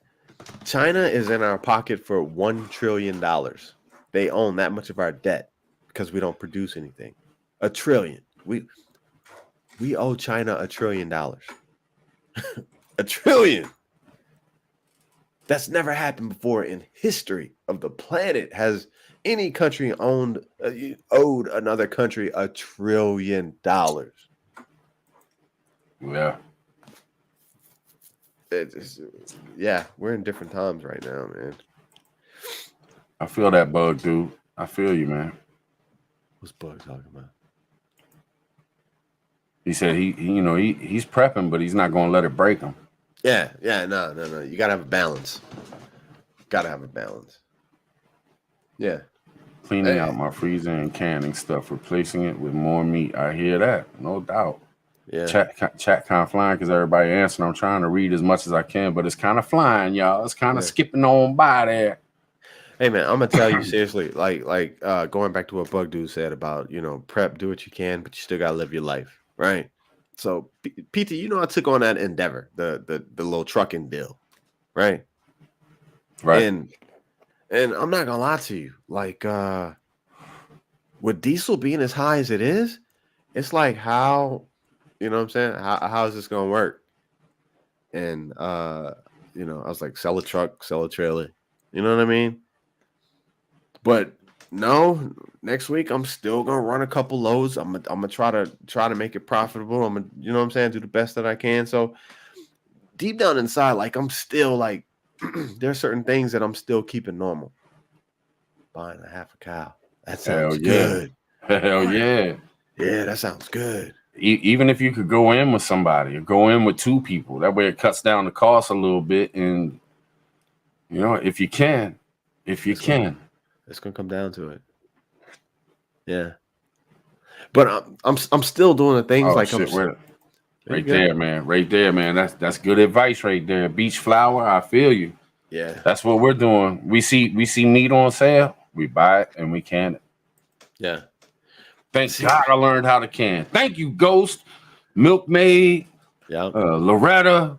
China is in our pocket for $1 trillion. They own that much of our debt because we don't produce anything. $1 trillion. We owe China $1 trillion. $1 trillion. That's never happened before in history of the planet. Has any country owed another country $1 trillion? Yeah. Yeah, we're in different times right now, man. I feel that bug, dude. I feel you, man. What's Bug talking about? He said he's prepping, but he's not gonna let it break him. Yeah, no. You gotta have a balance. Yeah. Cleaning out my freezer and canning stuff, replacing it with more meat. I hear that, no doubt. Yeah. Chat kind of flying because everybody answering. I'm trying to read as much as I can, but it's kind of flying, y'all. It's kind of skipping on by there. Hey man, I'm gonna tell you seriously, like going back to what Bug Dude said about, prep, do what you can, but you still gotta live your life, right? So PT, I took on that endeavor, the little trucking deal, right? Right. And I'm not gonna lie to you, like with diesel being as high as it is, it's like how, you know what I'm saying? How is this gonna work? And I was like, sell a truck, sell a trailer, you know what I mean? But no, next week I'm still gonna run a couple loads. I'm gonna try to make it profitable. I'm gonna, you know what I'm saying, do the best that I can. So deep down inside, like I'm still like, there's certain things that I'm still keeping normal. Buying a half a cow. That sounds good. Hell yeah. Yeah, that sounds good. Even if you could go in with somebody or go in with 2 people, that way it cuts down the cost a little bit. And if you can. It's gonna come down to it. Yeah, but I'm still doing the things like shit, I'm right there, man. That's good advice right there. Beach flour, I feel you. Yeah, that's what we're doing. We see meat on sale, we buy it and we can it. Yeah. Thank God I learned how to can. Thank you, Ghost, Milkmaid, Loretta.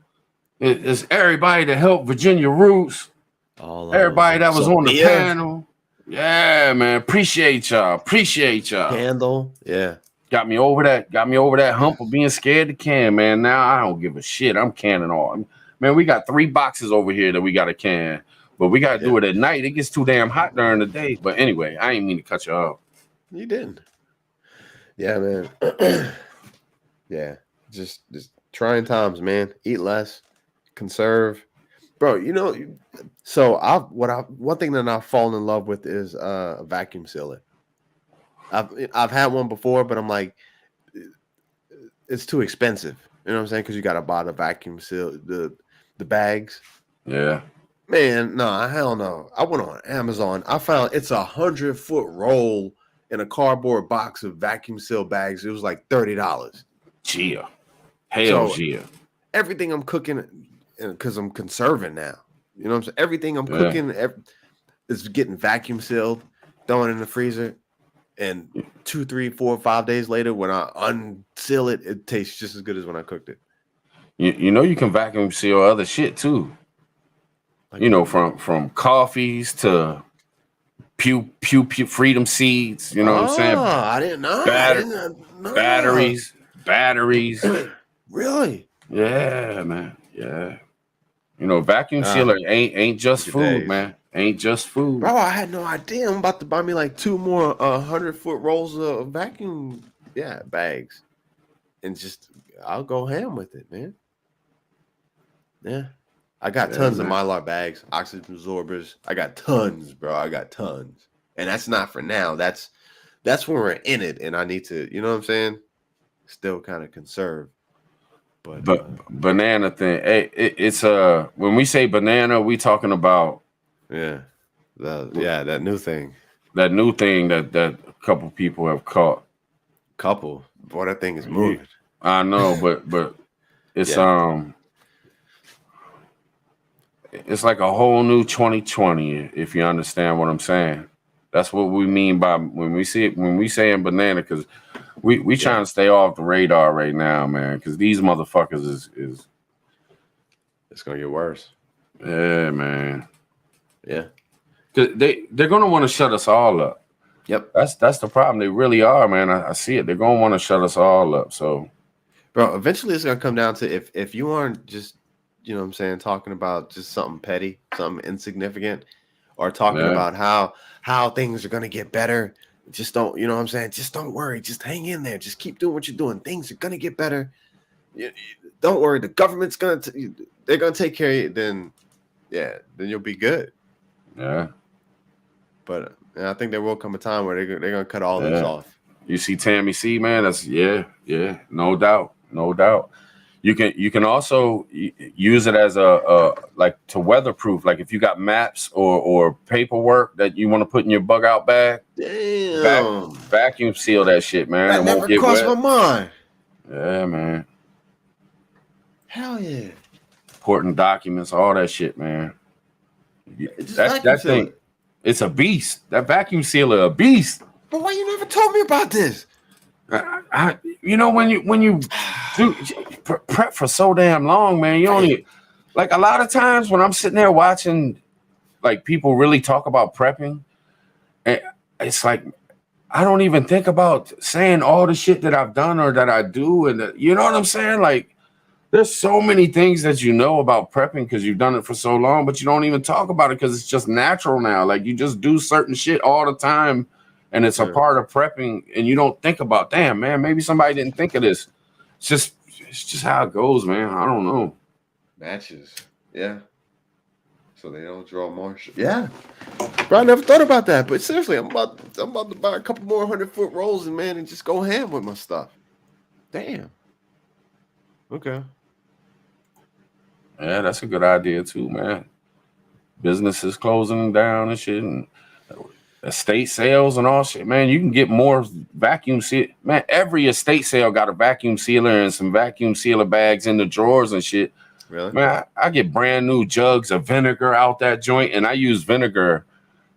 It's everybody that helped Virginia Roots. Everybody that was on the panel. Yeah, man. Appreciate y'all. Candle. Yeah. Got me over that hump of being scared to can, man. Now I don't give a shit. I'm canning all. Man, we got 3 boxes over here that we got to can. But we got to do it at night. It gets too damn hot during the day. But anyway, I ain't mean to cut you off. You didn't. Yeah, man. Yeah. Just trying times, man. Eat less. Conserve. Bro, so one thing that I've fallen in love with is a vacuum sealer. I've had one before, but I'm like, it's too expensive. You know what I'm saying? Because you got to buy the vacuum seal, the bags. Yeah. Man, no, hell no. I went on Amazon. I found it's 100-foot roll in a cardboard box of vacuum seal bags. It was like $30. Gia. Hell, so Gia. Everything I'm cooking, because I'm conserving now. You know what I'm saying? Everything I'm cooking is getting vacuum sealed, throwing in the freezer. And 2, 3, 4, 5 days later, when I unseal it, it tastes just as good as when I cooked it. You can vacuum seal other shit too. Like from coffees to pew freedom seeds. You know what I'm saying? I didn't know. Batteries. Really? Yeah, man. Yeah. Vacuum sealer ain't just food, man. Ain't just food. Bro, I had no idea. I'm about to buy me like 2 more 100-foot rolls of vacuum bags. And I'll go ham with it, man. Yeah. I got tons of Mylar bags, oxygen absorbers. I got tons, bro. I got tons. And that's not for now. That's when we're in it. And I need to, you know what I'm saying? Still kind of conserve. But banana thing. Hey, it's when we say banana, we talking about that new thing. That new thing that a couple people have caught. Boy, that thing is moving. I know, but it's it's like a whole new 2020, if you understand what I'm saying. That's what we mean by when we saying banana, because we trying to stay off the radar right now, man, because these motherfuckers is it's gonna get worse. Yeah, man. Yeah. They're gonna want to shut us all up. Yep. That's the problem. They really are, man. I see it. They're gonna want to shut us all up. So Bro, eventually it's gonna come down to if you aren't just, you know what I'm saying, talking about just something petty, something insignificant, or talking Yeah. about how things are gonna get better. Just don't, you know what I'm saying? Just don't worry. Just hang in there. Just keep doing what you're doing. Things are gonna get better. Don't worry. The government's they're gonna take care of you. Then you'll be good. Yeah. But I think there will come a time where they're gonna cut all this off. You see Tammy C, man. That's no doubt. You can also use it as a like to weatherproof. Like if you got maps or paperwork that you want to put in your bug out bag, Damn, vacuum seal that shit, man. that It never won't get crossed wet. my mind. Yeah, man. Hell yeah. Important documents, all that shit, man. That thing, it's a beast. That vacuum sealer, a beast. But why you never told me about this? You know, when you do prep for so damn long, man, you only like a lot of times when I'm sitting there watching like people really talk about prepping, and it's like I don't even think about saying all the shit that I've done or that I do, and you know what I'm saying? Like, there's so many things that you know about prepping because you've done it for so long, but you don't even talk about it because it's just natural now. Like you just do certain shit all the time. And it's a part of prepping, and you don't think about, damn, man, maybe somebody didn't think of this. It's just how it goes, man. I don't know. Matches, yeah. So they don't draw more shit. Yeah, bro, I never thought about that. But seriously, I'm about to buy a couple more 100-foot rolls and just go ham with my stuff. Damn. Okay. Yeah, that's a good idea too, man. Businesses closing down and shit, and estate sales and all shit, man. You can get more vacuum seal. Man, every estate sale got a vacuum sealer and some vacuum sealer bags in the drawers and shit. Really? Man, I get brand new jugs of vinegar out that joint, and I use vinegar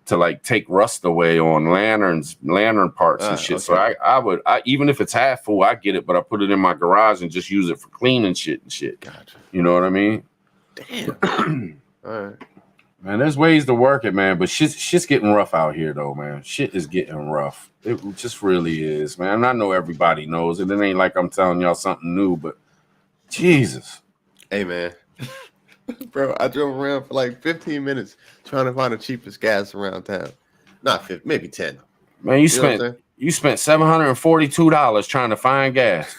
to like take rust away on lantern parts and shit. Okay. So I would even if it's half full, I get it, but I put it in my garage and just use it for cleaning shit and shit. Gotcha. You know what I mean? Damn. All right. Man, there's ways to work it, man, but shit's getting rough out here, though, man. Shit is getting rough. It just really is, man. And I know everybody knows it. It ain't like I'm telling y'all something new, but Jesus. Hey, man. Bro, I drove around for like 15 minutes trying to find the cheapest gas around town. Not 50, maybe 10. Man, you spent $742 trying to find gas.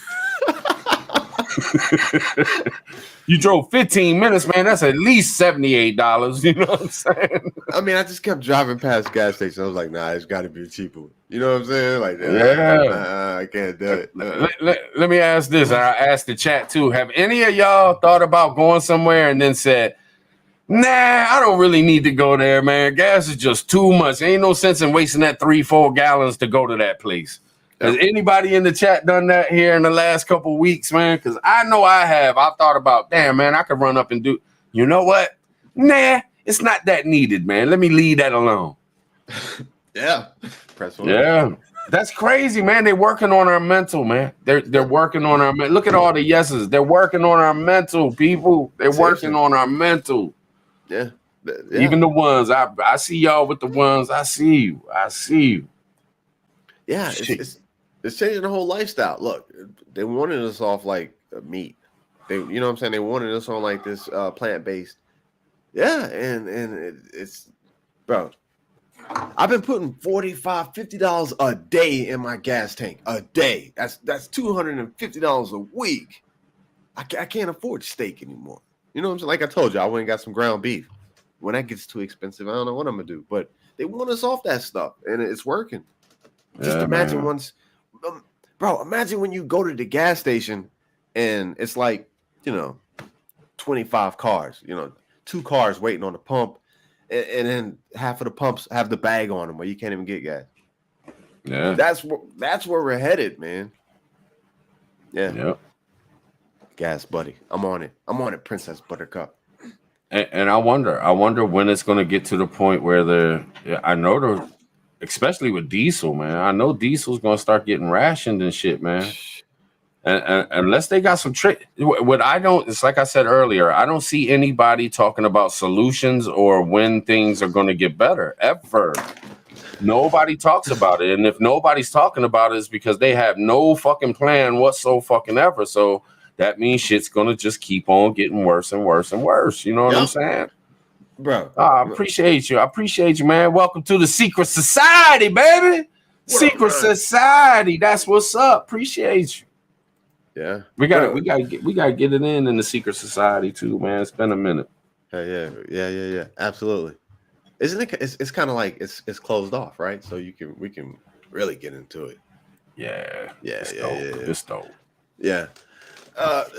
You drove 15 minutes, man. That's at least $78. You know what I'm saying? I mean, I just kept driving past gas stations. I was like, nah, it's got to be cheaper. You know what I'm saying? Like, I can't do it. Let me ask this. I asked the chat too. Have any of y'all thought about going somewhere and then said, nah, I don't really need to go there, man. Gas is just too much. Ain't no sense in wasting that 3-4 gallons to go to that place. Has anybody in the chat done that here in the last couple of weeks, man? Because I know I have. I've thought about, damn, man, I could run up and do. You know what? Nah, it's not that needed, man. Let me leave that alone. Yeah. Yeah. That's crazy, man. They're working on our mental, man. They're working on our mental. Look at all the yeses. They're working on our mental, people. They're working on our mental. Yeah. Even the ones. I see y'all with the ones. I see you. Yeah, it's changing the whole lifestyle. Look, they wanted us off like meat. They, you know what I'm saying? They wanted us on like this plant-based. Yeah, and it's, bro, I've been putting $45, $50 a day in my gas tank. A day. That's $250 a week. I can't afford steak anymore. You know what I'm saying? Like I told you, I went and got some ground beef. When that gets too expensive, I don't know what I'm gonna do. But they want us off that stuff, and it's working. Just imagine bro, imagine when you go to the gas station and it's like, 25 cars, 2 cars waiting on the pump, and then half of the pumps have the bag on them where you can't even get gas. Yeah. That's where we're headed, man. Yeah. Yep. Gas, buddy. I'm on it, Princess Buttercup. And I wonder when it's going to get to the point where especially with diesel, man. I know diesel's gonna start getting rationed and shit, man. And unless they got some trick, it's like I said earlier, I don't see anybody talking about solutions or when things are gonna get better ever. nobody talks about it. And if nobody's talking about it, it's because they have no fucking plan whatsoever. So that means shit's gonna just keep on getting worse and worse and worse. You know what I'm saying? Bro. I appreciate you. I appreciate you, man. Welcome to the secret society, baby. Secret society. That's what's up. Appreciate you. Yeah. We gotta get it in the secret society too, man. It's been a minute. Yeah. Absolutely. Isn't it? It's kind of like it's closed off, right? So we can really get into it. Yeah. It's dope. Yeah.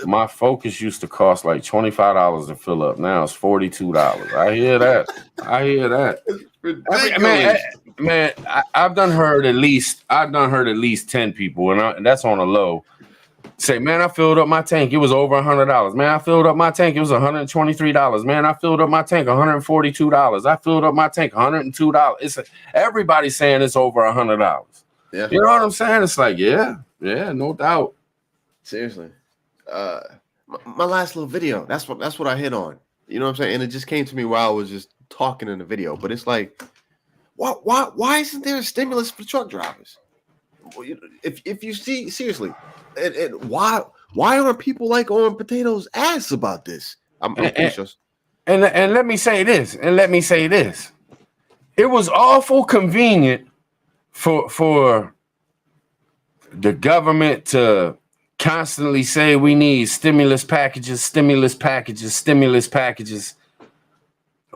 My Focus used to cost like $25 to fill up. Now it's $42. I hear that. Man, I've done heard at least 10 people, and that's on a low. Say, man, I filled up my tank. It was over $100. Man, I filled up my tank. It was $123. Man, I filled up my tank $142. I filled up my tank $102. Everybody's saying it's over $100. Yeah, you know what I'm saying? It's like, yeah, no doubt. Seriously. My last little video, that's what I hit on. You know what I'm saying? And it just came to me while I was just talking in the video. But it's like, why isn't there a stimulus for truck drivers? If you see, seriously, and why aren't people like on potatoes' ass about this? I'm pretty sure. And let me say this. It was awful convenient for the government to constantly say we need stimulus packages.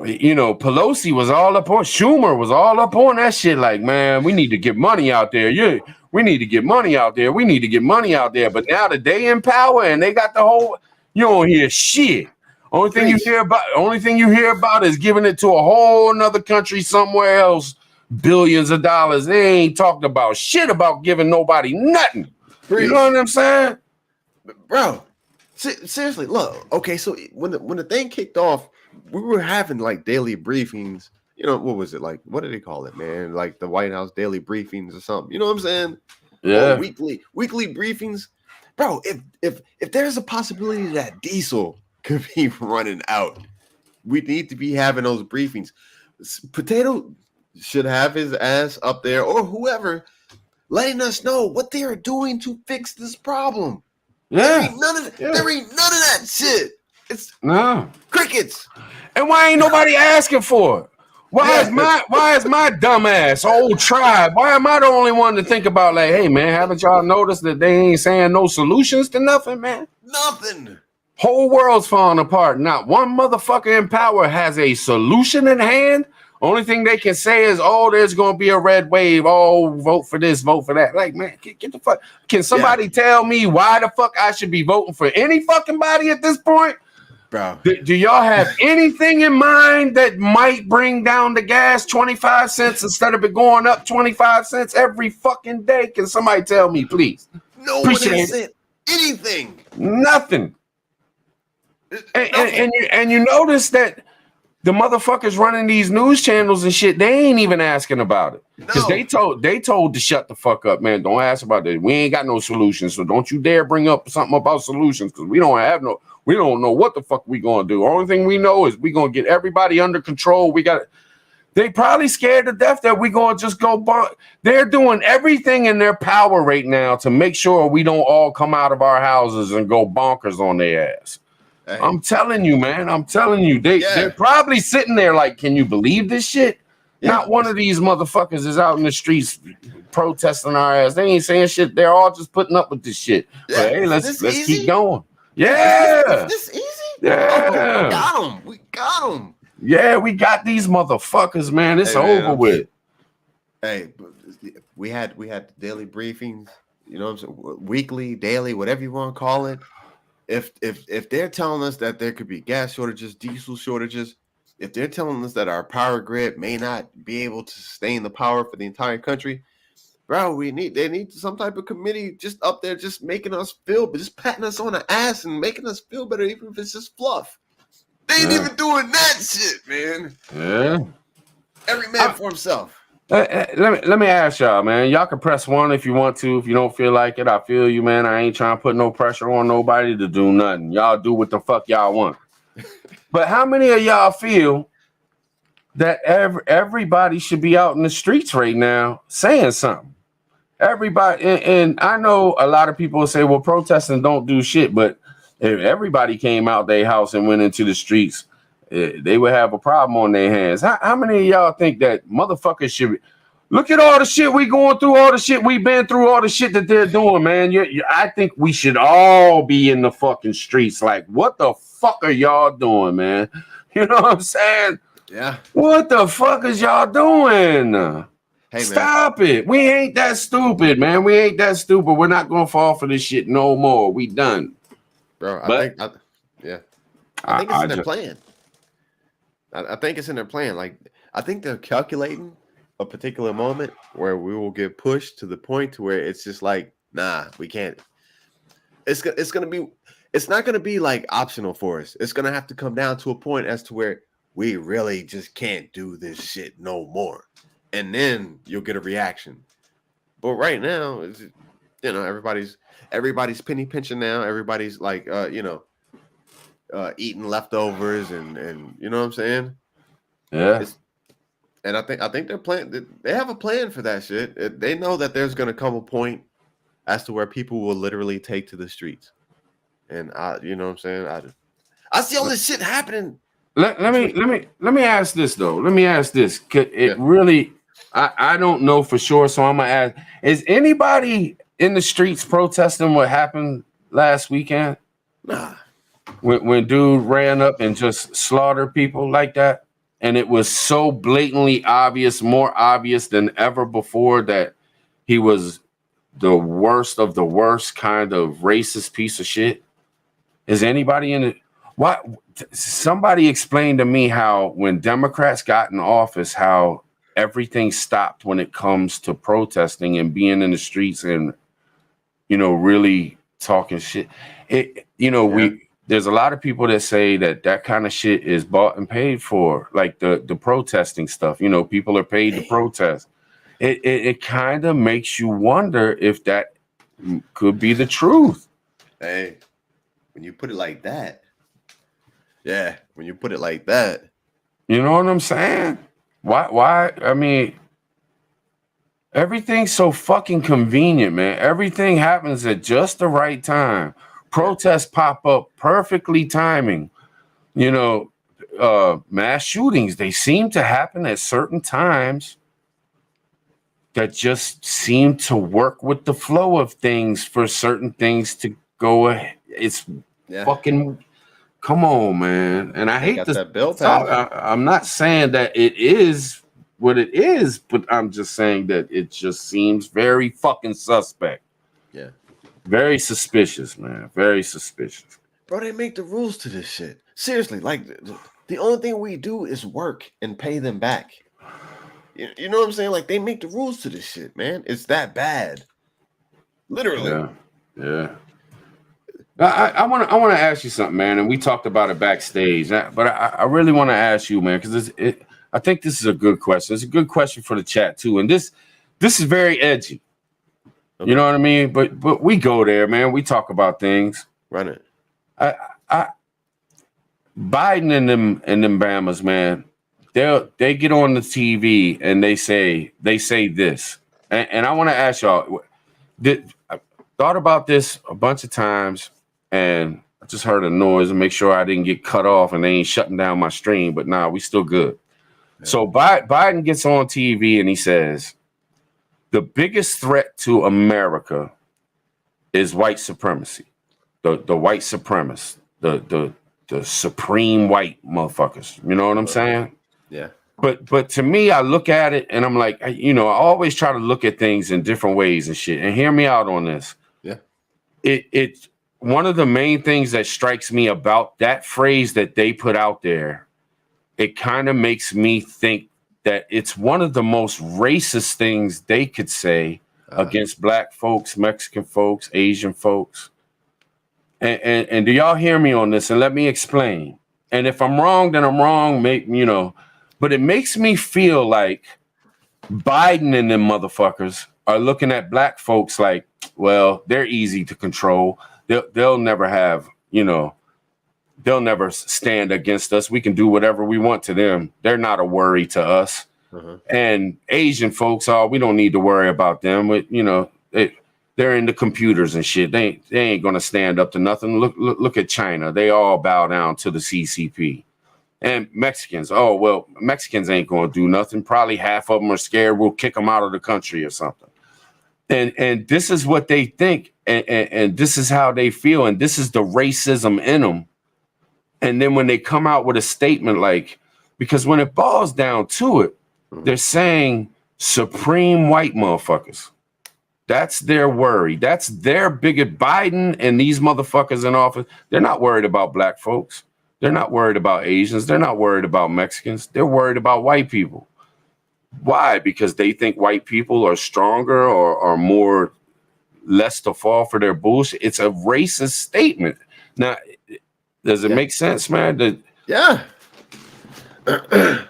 You know, Pelosi was all up on, Schumer was all up on that shit. Like, man, we need to get money out there. Yeah, we need to get money out there. But now that they in power and they got the whole, you don't hear shit. Only thing you hear about is giving it to a whole another country somewhere else, billions of dollars. They ain't talking about shit about giving nobody nothing. You know what I'm saying? Bro, seriously, look, okay, so when the thing kicked off, we were having like daily briefings. You know, what was it like? What did they call it, man? Like the White House daily briefings or something. You know what I'm saying? Yeah. Or weekly briefings. Bro, if there's a possibility that diesel could be running out, we need to be having those briefings. Potato should have his ass up there, or whoever, letting us know what they are doing to fix this problem. Yeah. There ain't none of that shit. It's crickets. And why ain't nobody asking for it? Why is my dumb ass old tribe? Why am I the only one to think about, like, hey man, haven't y'all noticed that they ain't saying no solutions to nothing, man? Nothing. Whole world's falling apart. Not one motherfucker in power has a solution in hand. Only thing they can say is, oh, there's gonna be a red wave. Oh, vote for this, vote for that. Like, man, get the fuck. Can somebody tell me why the fuck I should be voting for any fucking body at this point? Bro. Do y'all have anything in mind that might bring down the gas 25 cents instead of it going up 25 cents every fucking day? Can somebody tell me, please? No one has said anything. Nothing. And you notice that the motherfuckers running these news channels and shit, they ain't even asking about it. Because they told to shut the fuck up, man. Don't ask about that. We ain't got no solutions. So don't you dare bring up something about solutions, because we don't know what the fuck we gonna do. Only thing we know is we gonna get everybody under control. They probably scared to death that we gonna just go They're doing everything in their power right now to make sure we don't all come out of our houses and go bonkers on their ass. Hey. I'm telling you, man. They're probably sitting there like, can you believe this shit? Yeah. Not one of these motherfuckers is out in the streets protesting our ass. They ain't saying shit. They're all just putting up with this shit. Yeah. But hey, let's keep going. Yeah. Is this easy? Yeah. Oh, we got them. Yeah, we got these motherfuckers, man. It's over with. Hey, we had the daily briefings, you know what I'm saying? Weekly, daily, whatever you want to call it. If they're telling us that there could be gas shortages, diesel shortages, if they're telling us that our power grid may not be able to sustain the power for the entire country, bro, they need some type of committee just up there, just making us feel, but just patting us on the ass and making us feel better, even if it's just fluff. They ain't even doing that shit, man. Yeah. Every man for himself. Let me ask y'all, man. Y'all can press 1 if you want to. If you don't feel like it, I feel you, man. I ain't trying to put no pressure on nobody to do nothing. Y'all do what the fuck y'all want. But how many of y'all feel that everybody should be out in the streets right now saying something. Everybody, and I know a lot of people say, well, protesting don't do shit, but if everybody came out their house and went into the streets, they would have a problem on their hands. How many of y'all think that motherfuckers should look at all the shit we going through, all the shit we've been through, all the shit that they're doing, man? I think we should all be in the fucking streets. Like, what the fuck are y'all doing, man? You know what I'm saying? Yeah. What the fuck is y'all doing? Hey, Stop it. We ain't that stupid, man. We ain't that stupid. We're not going to fall for this shit no more. We done. Bro, I think it's in their plan. I think it's in their plan. Like, I think they're calculating a particular moment where we will get pushed to the point to where it's just like, nah, we can't. It's not gonna be like optional for us. It's gonna have to come down to a point as to where we really just can't do this shit no more. And then you'll get a reaction. But right now, it's, you know, everybody's penny pinching now. Everybody's like, eating leftovers and you know what I'm saying? Yeah. And I think they have a plan for that shit. They know that there's gonna come a point as to where people will literally take to the streets. And you know what I'm saying? I see all this shit happening. Let me ask this though. Let me ask this. Really, I don't know for sure, so I'm gonna ask: is anybody in the streets protesting what happened last weekend? Nah. When dude ran up and just slaughtered people like that, and it was so blatantly obvious, more obvious than ever before, that he was the worst of the worst kind of racist piece of shit. Is anybody in it? What? Somebody explained to me how when Democrats got in office, how everything stopped when it comes to protesting and being in the streets and, you know, really talking shit. There's a lot of people that say that kind of shit is bought and paid for, like the protesting stuff. You know, people are paid to protest. It kind of makes you wonder if that could be the truth. Hey, when you put it like that. Yeah, when you put it like that. You know what I'm saying? Why? I mean, everything's so fucking convenient, man. Everything happens at just the right time. Protests pop up perfectly timing. You know, mass shootings, they seem to happen at certain times that just seem to work with the flow of things for certain things to go ahead. It's fucking... Come on, man. And I hate this. I'm not saying that it is what it is, but I'm just saying that it just seems very fucking suspect. Yeah. Very suspicious, man. Very suspicious. Bro, they make the rules to this shit. Seriously, like the only thing we do is work and pay them back. You know what I'm saying? Like, they make the rules to this shit, man. It's that bad. Literally. Yeah. I want to ask you something, man, and we talked about it backstage, but I really want to ask you, man, because I think this is a good question. It's a good question for the chat too, and this is very edgy. Okay. You know what I mean? But we go there, man. We talk about things. Run it. Biden and them Bamas, man. They get on the TV and they say this, and I want to ask y'all. I thought about this a bunch of times. And I just heard a noise and make sure I didn't get cut off and they ain't shutting down my stream. But nah, we still good. Yeah. So Biden gets on TV and he says, the biggest threat to America is white supremacy. The white supremacists, the supreme white motherfuckers. You know what I'm saying? Yeah. But to me, I look at it and I'm like, you know, I always try to look at things in different ways and shit. And hear me out on this. Yeah. It's one of the main things that strikes me about that phrase that they put out there. It kind of makes me think that it's one of the most racist things they could say against black folks, Mexican folks, Asian folks. And do y'all hear me on this? And let me explain. And if I'm wrong, then I'm wrong. But it makes me feel like Biden and them motherfuckers are looking at black folks like, well, they're easy to control. They'll never have, you know, they'll never stand against us. We can do whatever we want to them. They're not a worry to us. And Asian folks, we don't need to worry about them. They're in the computers and shit. They ain't gonna stand up to nothing. Look at China. They all bow down to the CCP. And Mexicans, Mexicans ain't gonna do nothing. Probably half of them are scared. We'll kick them out of the country or something. And this is what they think, and this is how they feel, and this is the racism in them. And then when they come out with a statement because when it boils down to it, they're saying supreme white motherfuckers. That's their worry. That's their biggest. Biden and these motherfuckers in office, they're not worried about black folks. They're not worried about Asians. They're not worried about Mexicans. They're worried about white people. Why? Because they think white people are stronger or are more less to fall for their bullshit. It's a racist statement. Now, does it make sense, man? Yeah.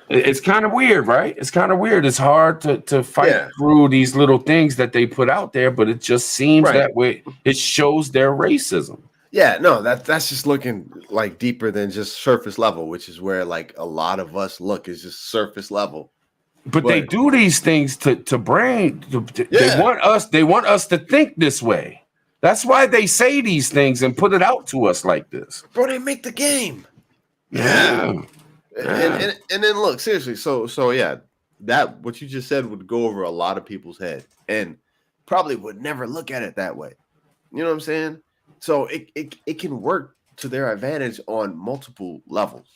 It's kind of weird, right? It's kind of weird. It's hard to fight through these little things that they put out there, but it just seems that way. It shows their racism. Yeah, no, that's just looking like deeper than just surface level, which is where like a lot of us look is just surface level. But they do these things to brain. They want us to think this way. That's why they say these things and put it out to us like this. Bro, they make the game. Yeah. And then look, seriously, so yeah, that what you just said would go over a lot of people's head and probably would never look at it that way. You know what I'm saying? So it can work to their advantage on multiple levels.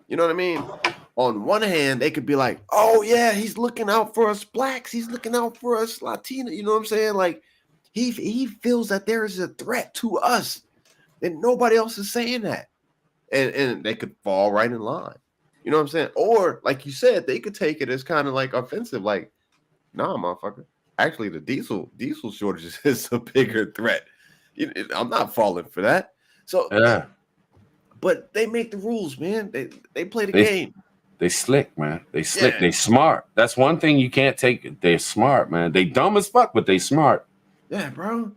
You know what I mean? On one hand, they could be like, oh yeah, he's looking out for us blacks, he's looking out for us Latino, you know what I'm saying? Like he feels that there is a threat to us, and nobody else is saying that. And they could fall right in line. You know what I'm saying? Or, like you said, they could take it as kind of like offensive, like, nah, motherfucker. Actually, the diesel shortages is a bigger threat. I'm not falling for that. So, but they make the rules, man. They play the game. They slick, man. They slick. Yeah. They smart. That's one thing you can't take. They're smart, man. They dumb as fuck, but they smart. Yeah, bro.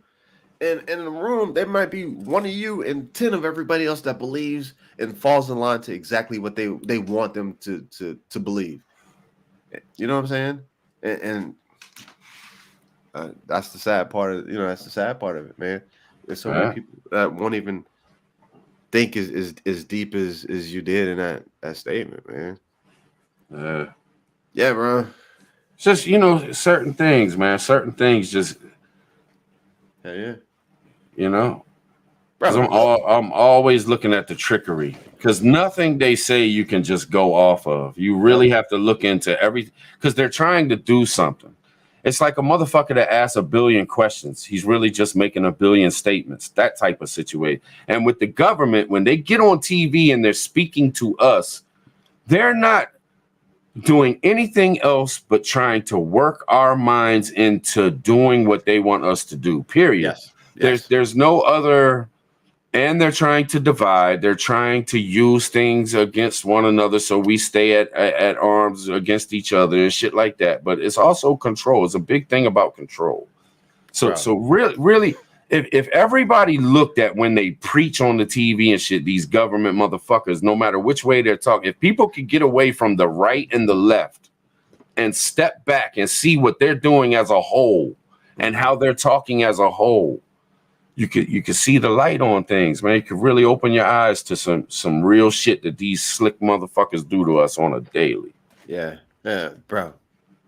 And in the room, there might be one of you and 10 of everybody else that believes and falls in line to exactly what they want them to believe. You know what I'm saying? And that's the sad part of that's the sad part of it, man. There's so many people that won't even think as deep as you did in that statement, man. Yeah, bro. It's just certain things, man. Certain things just. Yeah. Because I'm always looking at the trickery, because nothing they say you can just go off of. You really have to look into everything, because they're trying to do something. It's like a motherfucker that asks a billion questions. He's really just making a billion statements, that type of situation. And with the government, when they get on TV and they're speaking to us, they're not doing anything else but trying to work our minds into doing what they want us to do, period. Yes. There's no other, and they're trying to divide. They're trying to use things against one another so we stay at arms against each other and shit like that. But it's also control. It's a big thing about control. So really, if everybody looked at when they preach on the TV and shit, these government motherfuckers, no matter which way they're talking, if people could get away from the right and the left and step back and see what they're doing as a whole and how they're talking as a whole, you could see the light on things, man. You could really open your eyes to some real shit that these slick motherfuckers do to us on a daily. Yeah, bro.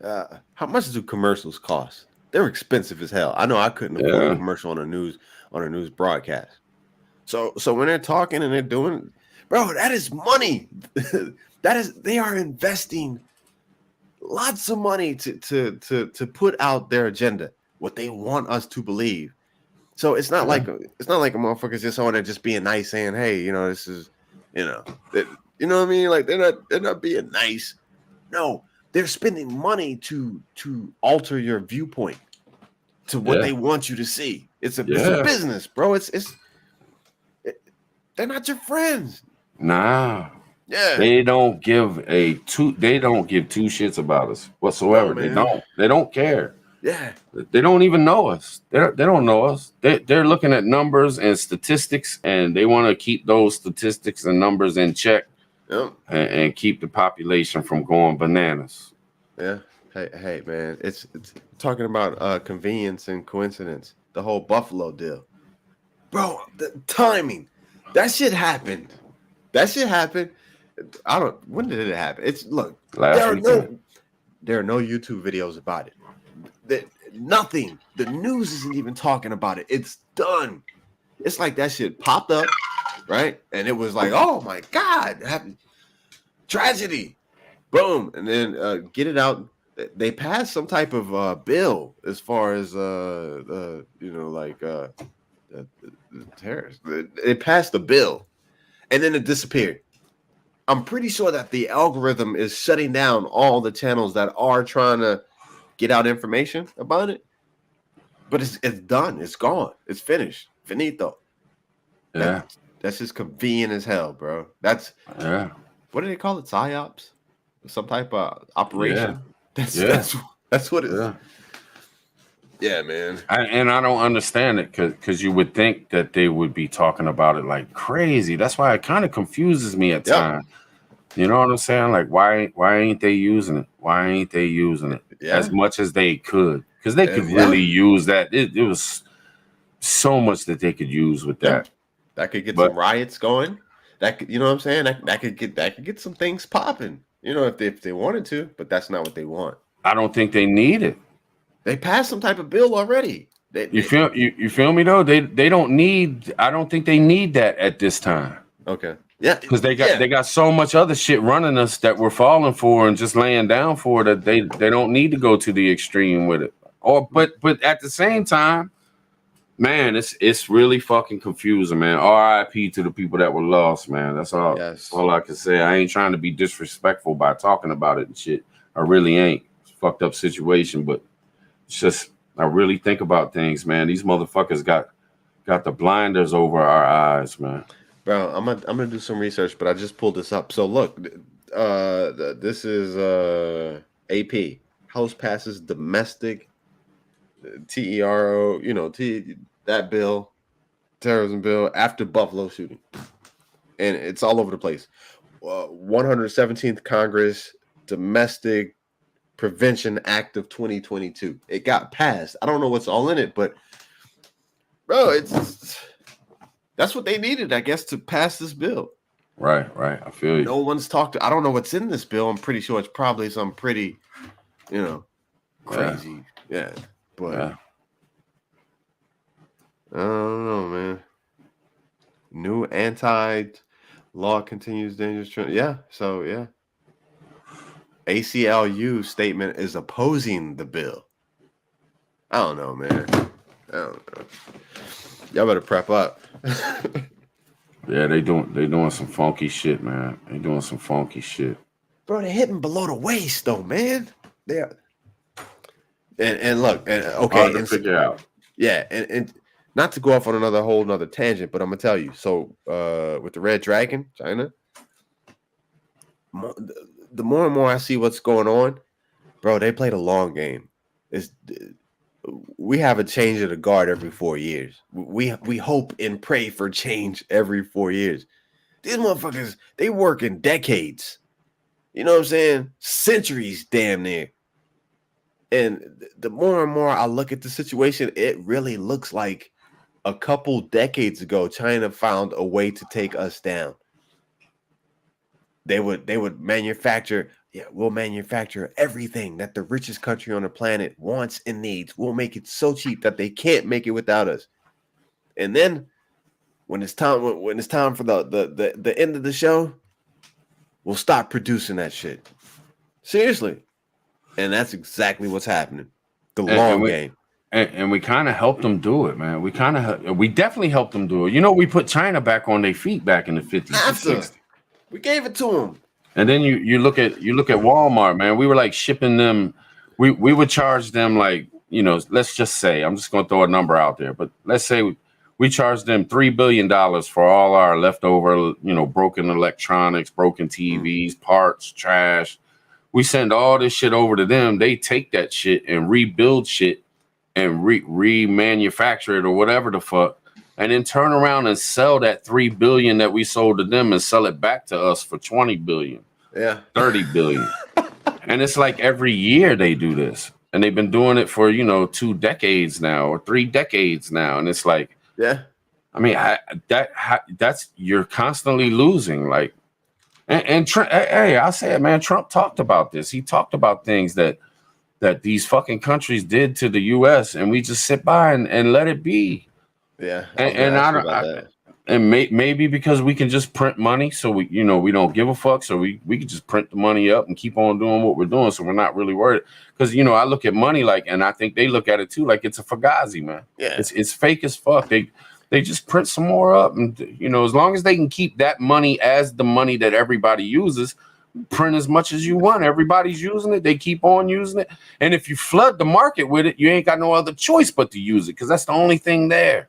How much do commercials cost? They're expensive as hell. I know I couldn't afford a commercial on a news broadcast. So when they're talking and they're doing, bro, that is money. They are investing lots of money to put out their agenda, what they want us to believe. So it's not like a motherfucker's just on there just being nice, saying, hey, this is, you know what I mean? Like they're not being nice. No, they're spending money to alter your viewpoint to what they want you to see. It's a business, bro. They're not your friends. Nah. Yeah. They don't give two shits about us whatsoever. No, they don't care. Yeah. They don't even know us. They don't know us. They're looking at numbers and statistics, and they want to keep those statistics and numbers in check, Yep. and keep the population from going bananas. Yeah. Hey, man. It's talking about convenience and coincidence. The whole Buffalo deal, bro. The timing. That shit happened. I don't. When did it happen? It's look. Last weekend. There are no YouTube videos about it. Nothing. The news isn't even talking about it. It's done. It's like that shit popped up, right? And it was like, oh my God, tragedy. Boom. And then get it out. They passed some type of bill as far as the terrorists. They passed the bill, and then it disappeared. I'm pretty sure that the algorithm is shutting down all the channels that are trying to get out information about it. But it's done. It's gone. It's finished. Finito. Yeah. That's just convenient as hell, bro. What do they call it? PSYOPs? Some type of operation? Yeah. That's what it is. Yeah, man. And I don't understand it because you would think that they would be talking about it like crazy. That's why it kind of confuses me at times. You know what I'm saying? Like, why ain't they using it? Why ain't they using it as much as they could? Because they could really use that. It was so much that they could use with that. That could get some riots going. That could, you know what I'm saying? That could get some things popping. You know, if they wanted to, but that's not what they want. I don't think they need it. They passed some type of bill already. You feel me though? They don't need. I don't think they need that at this time. Okay. Yeah. Because they got so much other shit running us that we're falling for and just laying down for that they don't need to go to the extreme with it. But at the same time, man, it's really fucking confusing, man. RIP to the people that were lost, man. That's all. That's all I can say. I ain't trying to be disrespectful by talking about it and shit. I really ain't. It's a fucked up situation, but it's just I really think about things, man. These motherfuckers got the blinders over our eyes, man. Bro, I'm gonna do some research, but I just pulled this up. So look, this is AP House passes domestic TERO, that bill, terrorism bill after Buffalo shooting, and it's all over the place. 117th Congress Domestic Prevention Act of 2022. It got passed. I don't know what's all in it, but bro, that's what they needed, I guess, to pass this bill. Right. I feel you. No one's talked to. I don't know what's in this bill. I'm pretty sure it's probably some pretty, crazy. Yeah. But I don't know, man. New anti-law continues dangerous trend. Yeah. So yeah. ACLU statement is opposing the bill. I don't know, man. I don't know. Y'all better prep up. Yeah, they doing some funky shit, man. They doing some funky shit. Bro, they're hitting below the waist though, man. They're and look, and okay, hard to figure out. Yeah, and not to go off on another tangent, but I'm gonna tell you. So with the Red Dragon, China, the more and more I see what's going on, bro, they played a long game. We have a change of the guard every 4 years. We hope and pray for change every 4 years. These motherfuckers, they work in decades. You know what I'm saying? Centuries, damn near. And the more and more I look at the situation, it really looks like a couple decades ago, China found a way to take us down. They would manufacture. Yeah, we'll manufacture everything that the richest country on the planet wants and needs. We'll make it so cheap that they can't make it without us. And then when it's time for the end of the show, we'll stop producing that shit. Seriously. And that's exactly what's happening. The long game. And we kind of helped them do it, man. We definitely helped them do it. You know, we put China back on their feet back in the 50s and 60s. We gave it to them. And then you look at Walmart, man. We were like shipping them. We would charge them like, let's just say, I'm just going to throw a number out there, but let's say we charged them $3 billion for all our leftover, broken electronics, broken TVs, parts, trash, We send all this shit over to them. They take that shit and rebuild shit and remanufacture it or whatever the fuck, and then turn around and sell that $3 billion that we sold to them and sell it back to us for $20 billion, Yeah, $30 billion. And it's like every year they do this, and they've been doing it for 2 decades now or 3 decades now, and it's like, yeah. I mean, that's you're constantly losing. Like, and hey, I say it, man. Trump talked about this. He talked about things that these fucking countries did to the U.S. and we just sit by and let it be. Yeah, and maybe because we can just print money, so we don't give a fuck, so we can just print the money up and keep on doing what we're doing, so we're not really worried. Because I look at money like, and I think they look at it too, like it's a fugazi, man. Yeah, it's fake as fuck. They just print some more up, and as long as they can keep that money as the money that everybody uses, print as much as you want. Everybody's using it. They keep on using it. And if you flood the market with it, you ain't got no other choice but to use it, because that's the only thing there.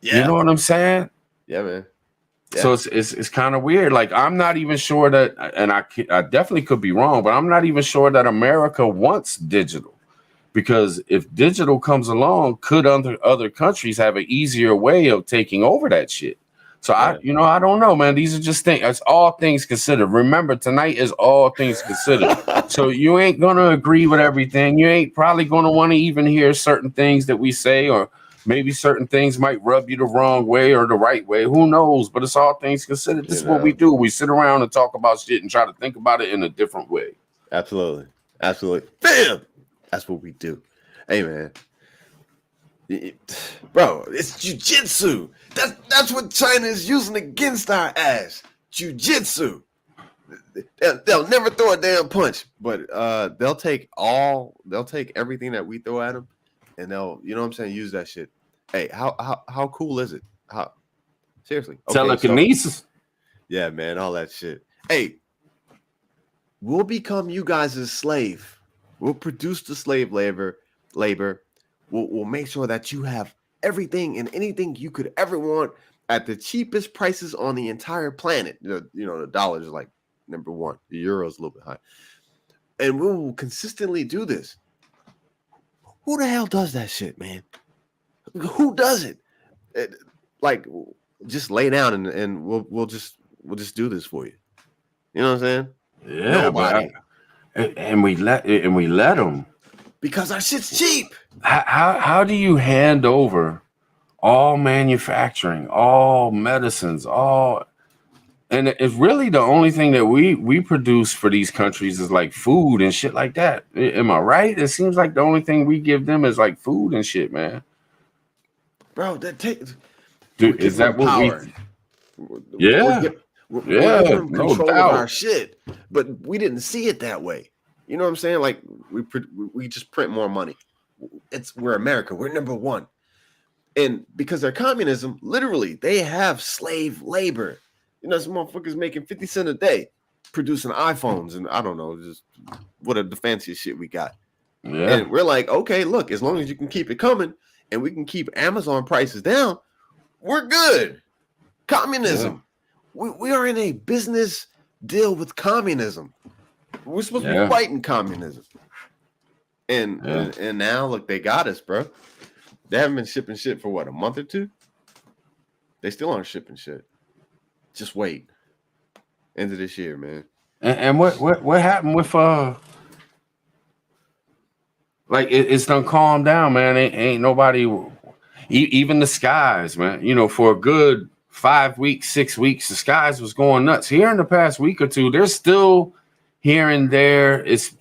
Yeah. You know what I'm saying? Yeah, man. Yeah. So it's kind of weird. Like, I'm not even sure that, and I definitely could be wrong, but I'm not even sure that America wants digital. Because if digital comes along, could other countries have an easier way of taking over that shit? So I don't know, man. These are just things. It's all things considered. Remember, tonight is all things considered. So you ain't gonna agree with everything. You ain't probably gonna want to even hear certain things that we say, or maybe certain things might rub you the wrong way or the right way. Who knows? But it's all things considered. This is what we do. We sit around and talk about shit and try to think about it in a different way. Absolutely. Bam! That's what we do. Hey, man. Bro, it's jujitsu. That's what China is using against our ass. Jujitsu. They'll never throw a damn punch, but they'll take everything that we throw at them, and they'll, use that shit. Hey, how cool is it? How seriously? Okay, telekinesis. Yeah, man, all that shit. Hey, we'll become you guys' slave. We'll produce the slave labor. We'll make sure that you have everything and anything you could ever want at the cheapest prices on the entire planet. The dollar is like number one. The euro is a little bit high. And we will consistently do this. Who the hell does that shit, man? Who does it? Like, just lay down and we'll just do this for you. You know what I'm saying? Yeah, nobody. And we let them, because our shit's cheap. How do you hand over all manufacturing, all medicines, and it's really the only thing that we produce for these countries is like food and shit like that. Am I right? It seems like the only thing we give them is like food and shit, man. Bro, that takes. Dude, is that what we? Yeah. We're control of our shit, but we didn't see it that way. You know what I'm saying? Like, we just print more money. We're America. We're number one, and because they're communism, literally, they have slave labor. Some motherfuckers making 50 cents a day, producing iPhones, and I don't know, just what are the fanciest shit we got. Yeah, and we're like, okay, look, as long as you can keep it coming, and we can keep Amazon prices down, we're good. Communism. Yeah. We are in a business deal with communism. We're supposed to be fighting communism. And now, look, they got us, bro. They haven't been shipping shit for, what, a month or two? They still aren't shipping shit. Just wait. End of this year, man. And what happened with, like, it's done calmed down, man. Ain't nobody, even the skies, man. For a good 5 weeks, 6 weeks, the skies was going nuts. Here in the past week or two, there's still here and there. It's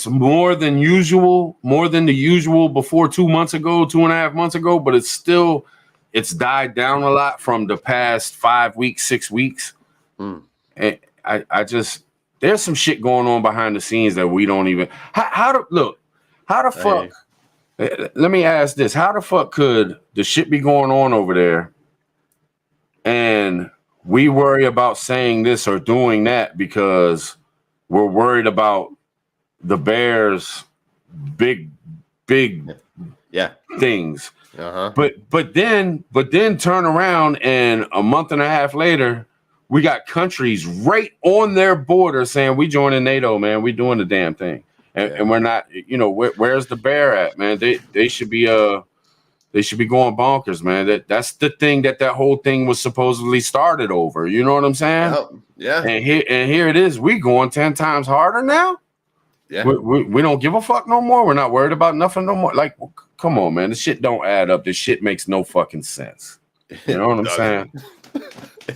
more than the usual before 2 months ago, 2.5 months ago, but it's died down a lot from the past 5 weeks, 6 weeks. And I just, there's some shit going on behind the scenes that we don't even, how the fuck, let me ask this, how the fuck could the shit be going on over there and we worry about saying this or doing that because we're worried about the Bears' big things. Uh-huh. But then turn around and a month and a half later, We got countries right on their border saying we joining NATO, man. We doing the damn thing, and we're not. You know, where's the bear at, man? They should be going bonkers, man. That's the thing that whole thing was supposedly started over. You know what I'm saying? Yeah. And here it is. We going 10 times harder now. Yeah. We don't give a fuck no more. We're not worried about nothing no more. Like, come on, man. This shit don't add up. This shit makes no fucking sense. You know what I'm saying?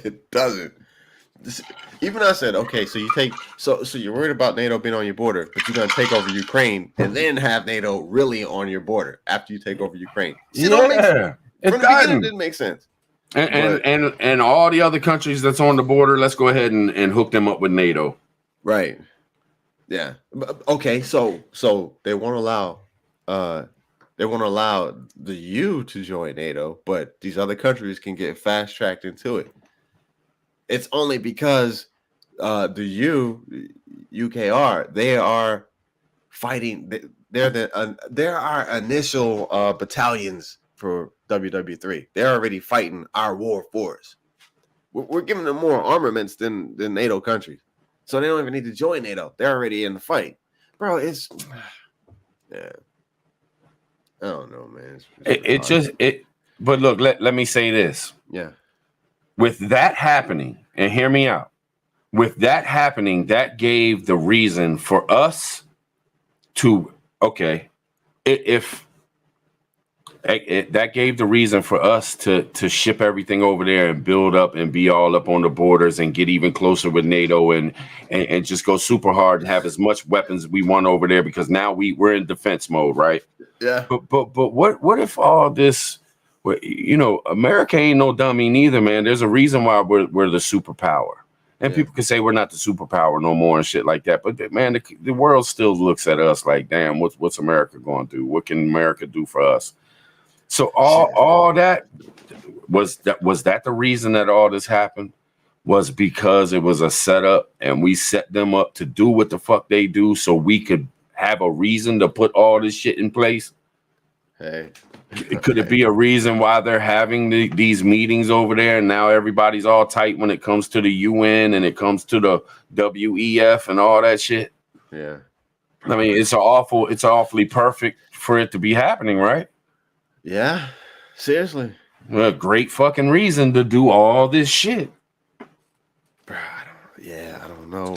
It doesn't. Even I said, okay, so you're worried about NATO being on your border, but you're gonna take over Ukraine and then have NATO really on your border after you take over Ukraine. It didn't make sense. And all the other countries that's on the border, let's go ahead and hook them up with NATO. Right. Yeah. Okay. So they won't allow the U to join NATO, but these other countries can get fast tracked into it. It's only because the UKR, they are fighting. There are initial battalions for WW3. They're already fighting our war for us. We're giving them more armaments than NATO countries, so they don't even need to join NATO. They're already in the fight, bro. It's yeah. I don't know, man. But look, let me say this. Yeah. With that happening, and hear me out, with that happening, that gave the reason for us to, that gave the reason for us to ship everything over there and build up and be all up on the borders and get even closer with NATO and just go super hard and have as much weapons we want over there, because now we're in defense mode, right? Yeah. But what if all this, you know, America ain't no dummy neither, man. There's a reason why we're the superpower. And people can say we're not the superpower no more and shit like that. But man, the world still looks at us like, damn, what's America going to do? What can America do for us? So all that was that the reason that all this happened? Was because it was a setup and we set them up to do what the fuck they do so we could have a reason to put all this shit in place? Hey. Could it be a reason why they're having these meetings over there and now everybody's all tight when it comes to the UN and it comes to the WEF and all that shit? Yeah. I mean, it's awfully perfect for it to be happening, right? Yeah. Seriously. A great fucking reason to do all this shit. Bro, I don't know.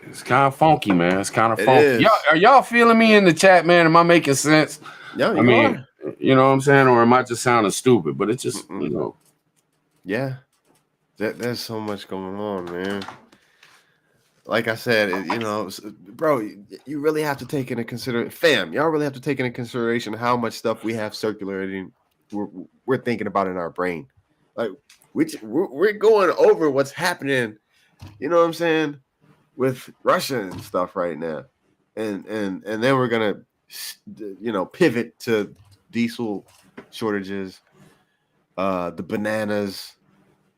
It's kind of funky, man. It's kind of funky. Are y'all feeling me in the chat, man? Am I making sense? Yeah, I mean, are. You know what I'm saying? Or am I just sounding stupid? But it's just, you know. Yeah. There's so much going on, man. Like I said, you know, bro, you really have to take into consideration, y'all really have to take into consideration how much stuff we have circulating. We're thinking about in our brain. Like, we're going over what's happening, you know what I'm saying, with Russia and stuff right now. And then we're going to, you know, pivot to diesel shortages, the bananas,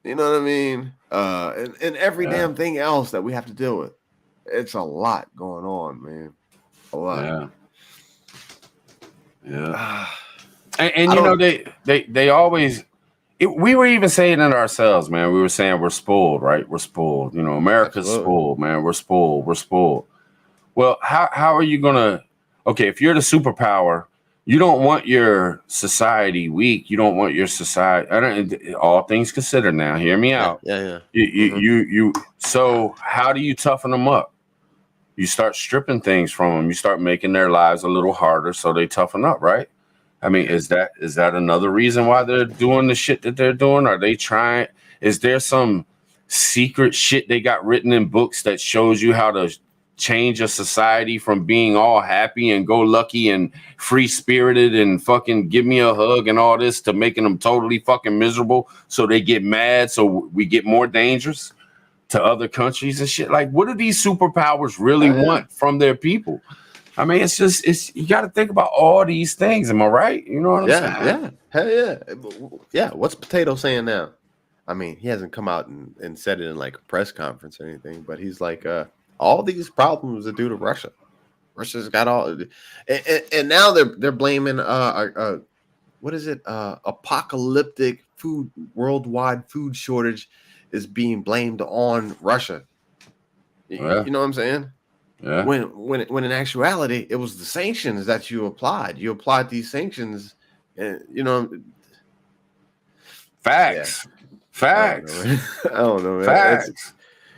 you know what I mean? And every damn thing else that we have to deal with. It's a lot going on, man. A lot. Yeah. And you know, they always, we were even saying it ourselves, man. We were saying we're spoiled, right? We're spoiled. You know, America's spoiled, man. We're spoiled. Well, how are you gonna? Okay, if you're the superpower, you don't want your society weak. You don't want your society. All things considered, now, hear me out. Yeah. You. So how do you toughen them up? You start stripping things from them. You start making their lives a little harder, so they toughen up, right? I mean, is that another reason why they're doing the shit that they're doing? Are they trying? Is there some secret shit they got written in books that shows you how to change a society from being all happy and go lucky and free spirited and fucking give me a hug and all this to making them totally fucking miserable so they get mad, so we get more dangerous to other countries and shit? Like, what do these superpowers really want from their people? I mean, it's you got to think about all these things. Am I right? You know what I'm saying? Yeah. Hell yeah. Yeah. What's Potato saying now? I mean, he hasn't come out and said it in like a press conference or anything, but he's like, all these problems are due to Russia. Russia's got all, and now they're blaming what is it? Apocalyptic worldwide food shortage is being blamed on Russia. Yeah. You know what I'm saying? Yeah. When in actuality, it was the sanctions that you applied. You applied these sanctions, and Facts. Facts. I don't know, man. Facts.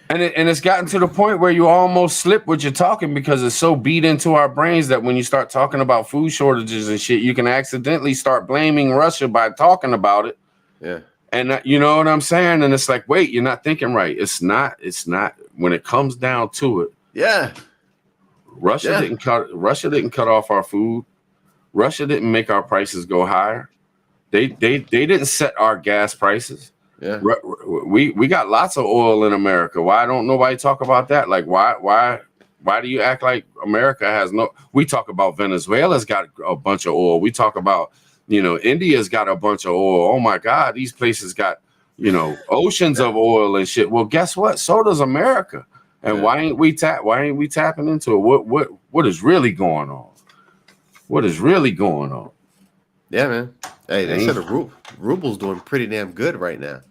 And it's gotten to the point where you almost slip what you're talking because it's so beat into our brains that when you start talking about food shortages and shit, you can accidentally start blaming Russia by talking about it. Yeah. And you know what I'm saying? And it's like, wait, you're not thinking right. It's not. When it comes down to it. Yeah. Russia didn't cut off our food. Russia didn't make our prices go higher. They didn't set our gas prices. Yeah. We got lots of oil in America. Why don't nobody talk about that? Like why do you act like America has no? We talk about Venezuela's got a bunch of oil. We talk about, India's got a bunch of oil. Oh my God, these places got, oceans of oil and shit. Well, guess what? So does America. And why ain't we tapping into it? What is really going on? What is really going on? Yeah, man. Hey, they said the ruble's doing pretty damn good right now.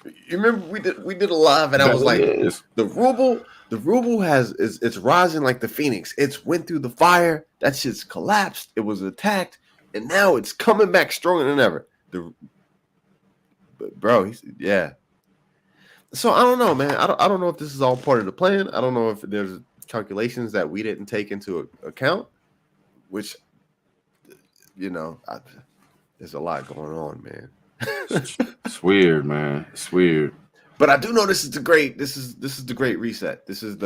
You remember we did a live and I was like, the ruble it's rising like the phoenix. It's went through the fire. That shit's collapsed. It was attacked, and now it's coming back stronger than ever. Yeah. So I don't know, man. I don't know if this is all part of the plan. I don't know if there's calculations that we didn't take into account, which, there's a lot going on, man. It's weird, man. It's weird. But I do know this is the great reset. This is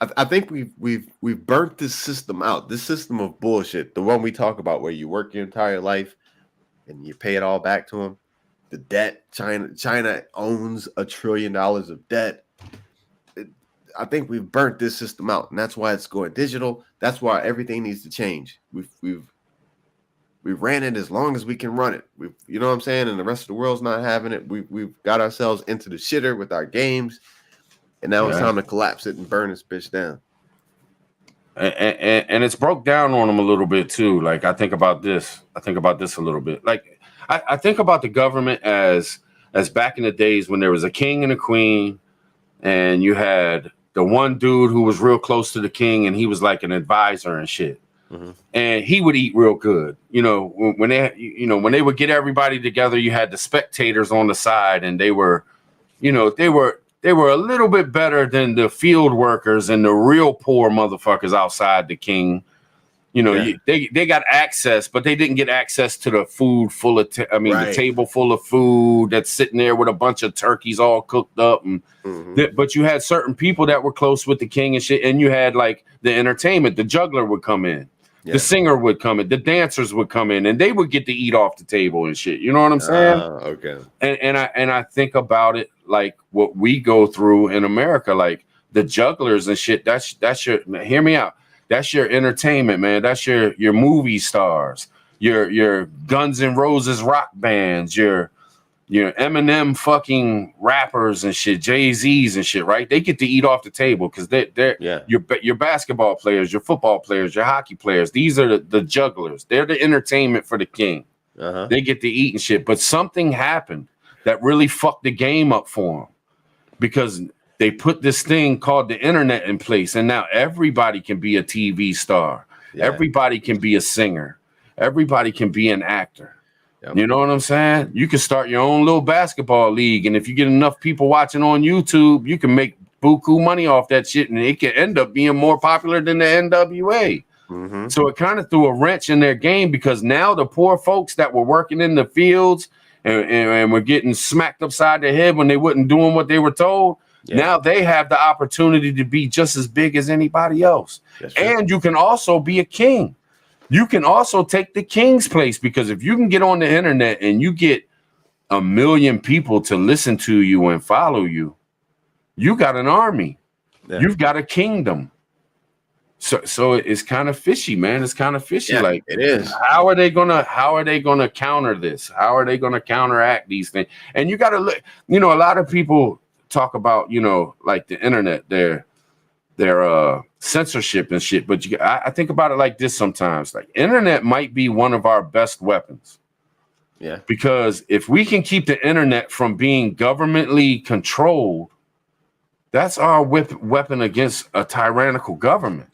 I think we've burnt this system out. This system of bullshit, the one we talk about where you work your entire life and you pay it all back to them. The debt, China owns $1 trillion of debt. I think we've burnt this system out, and that's why it's going digital. That's why everything needs to change. We've ran it as long as we can run it. You know what I'm saying? And the rest of the world's not having it. We've got ourselves into the shitter with our games, and now it's time to collapse it and burn this bitch down. And it's broke down on them a little bit too. Like I think about this a little bit. Like I think about the government as back in the days when there was a king and a queen, and you had the one dude who was real close to the king, and he was like an advisor and shit. Mm-hmm. And he would eat real good. When they would get everybody together, you had the spectators on the side, and they were a little bit better than the field workers and the real poor motherfuckers outside the king. They got access, but they didn't get access to the food full of, the table full of food that's sitting there with a bunch of turkeys all cooked up. And but you had certain people that were close with the king and shit. And you had like the entertainment, the juggler would come in, the singer would come in, the dancers would come in, and they would get to eat off the table and shit. You know what I'm saying? Okay. And I think about it like what we go through in America, like the jugglers and shit. That's your, hear me out. That's your entertainment, man. That's your movie stars, your Guns N' Roses rock bands, your Eminem fucking rappers and shit, Jay-Z's and shit, right? They get to eat off the table because they're your basketball players, your football players, your hockey players. These are the jugglers. They're the entertainment for the king. Uh-huh. They get to eat and shit. But something happened that really fucked the game up for them because they put this thing called the internet in place, and now everybody can be a TV star. Yeah. Everybody can be a singer. Everybody can be an actor. Yep. You know what I'm saying? You can start your own little basketball league, and if you get enough people watching on YouTube, you can make buku money off that shit, and it can end up being more popular than the NWA. Mm-hmm. So it kind of threw a wrench in their game because now the poor folks that were working in the fields and were getting smacked upside the head when they wasn't doing what they were told, now they have the opportunity to be just as big as anybody else. And you can also be a king. You can also take the king's place because if you can get on the internet and you get 1 million people to listen to you and follow you, you got an army. Yeah. You've got a kingdom. So it's kind of fishy, man. It's kind of fishy. Yeah, like it is. How are they gonna counter this? How are they gonna counteract these things? And you gotta look, a lot of people talk about, like the internet, their censorship and shit. But I think about it like this sometimes. Like internet might be one of our best weapons. Yeah. Because if we can keep the internet from being governmentally controlled, that's our weapon against a tyrannical government.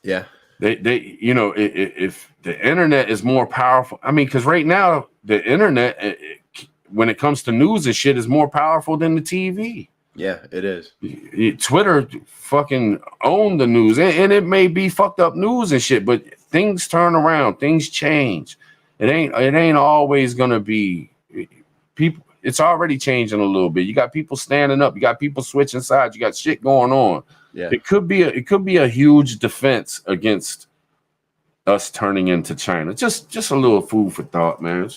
Yeah. They if the internet is more powerful, I mean, because right now the internet, when it comes to news and shit, is more powerful than the TV. Yeah, it is. Twitter fucking own the news, and it may be fucked up news and shit, but things turn around, things change. It ain't always gonna be people. It's already changing a little bit. You got people standing up, you got people switching sides, you got shit going on. Yeah. It could be a huge defense against us turning into China. Just a little food for thought, man.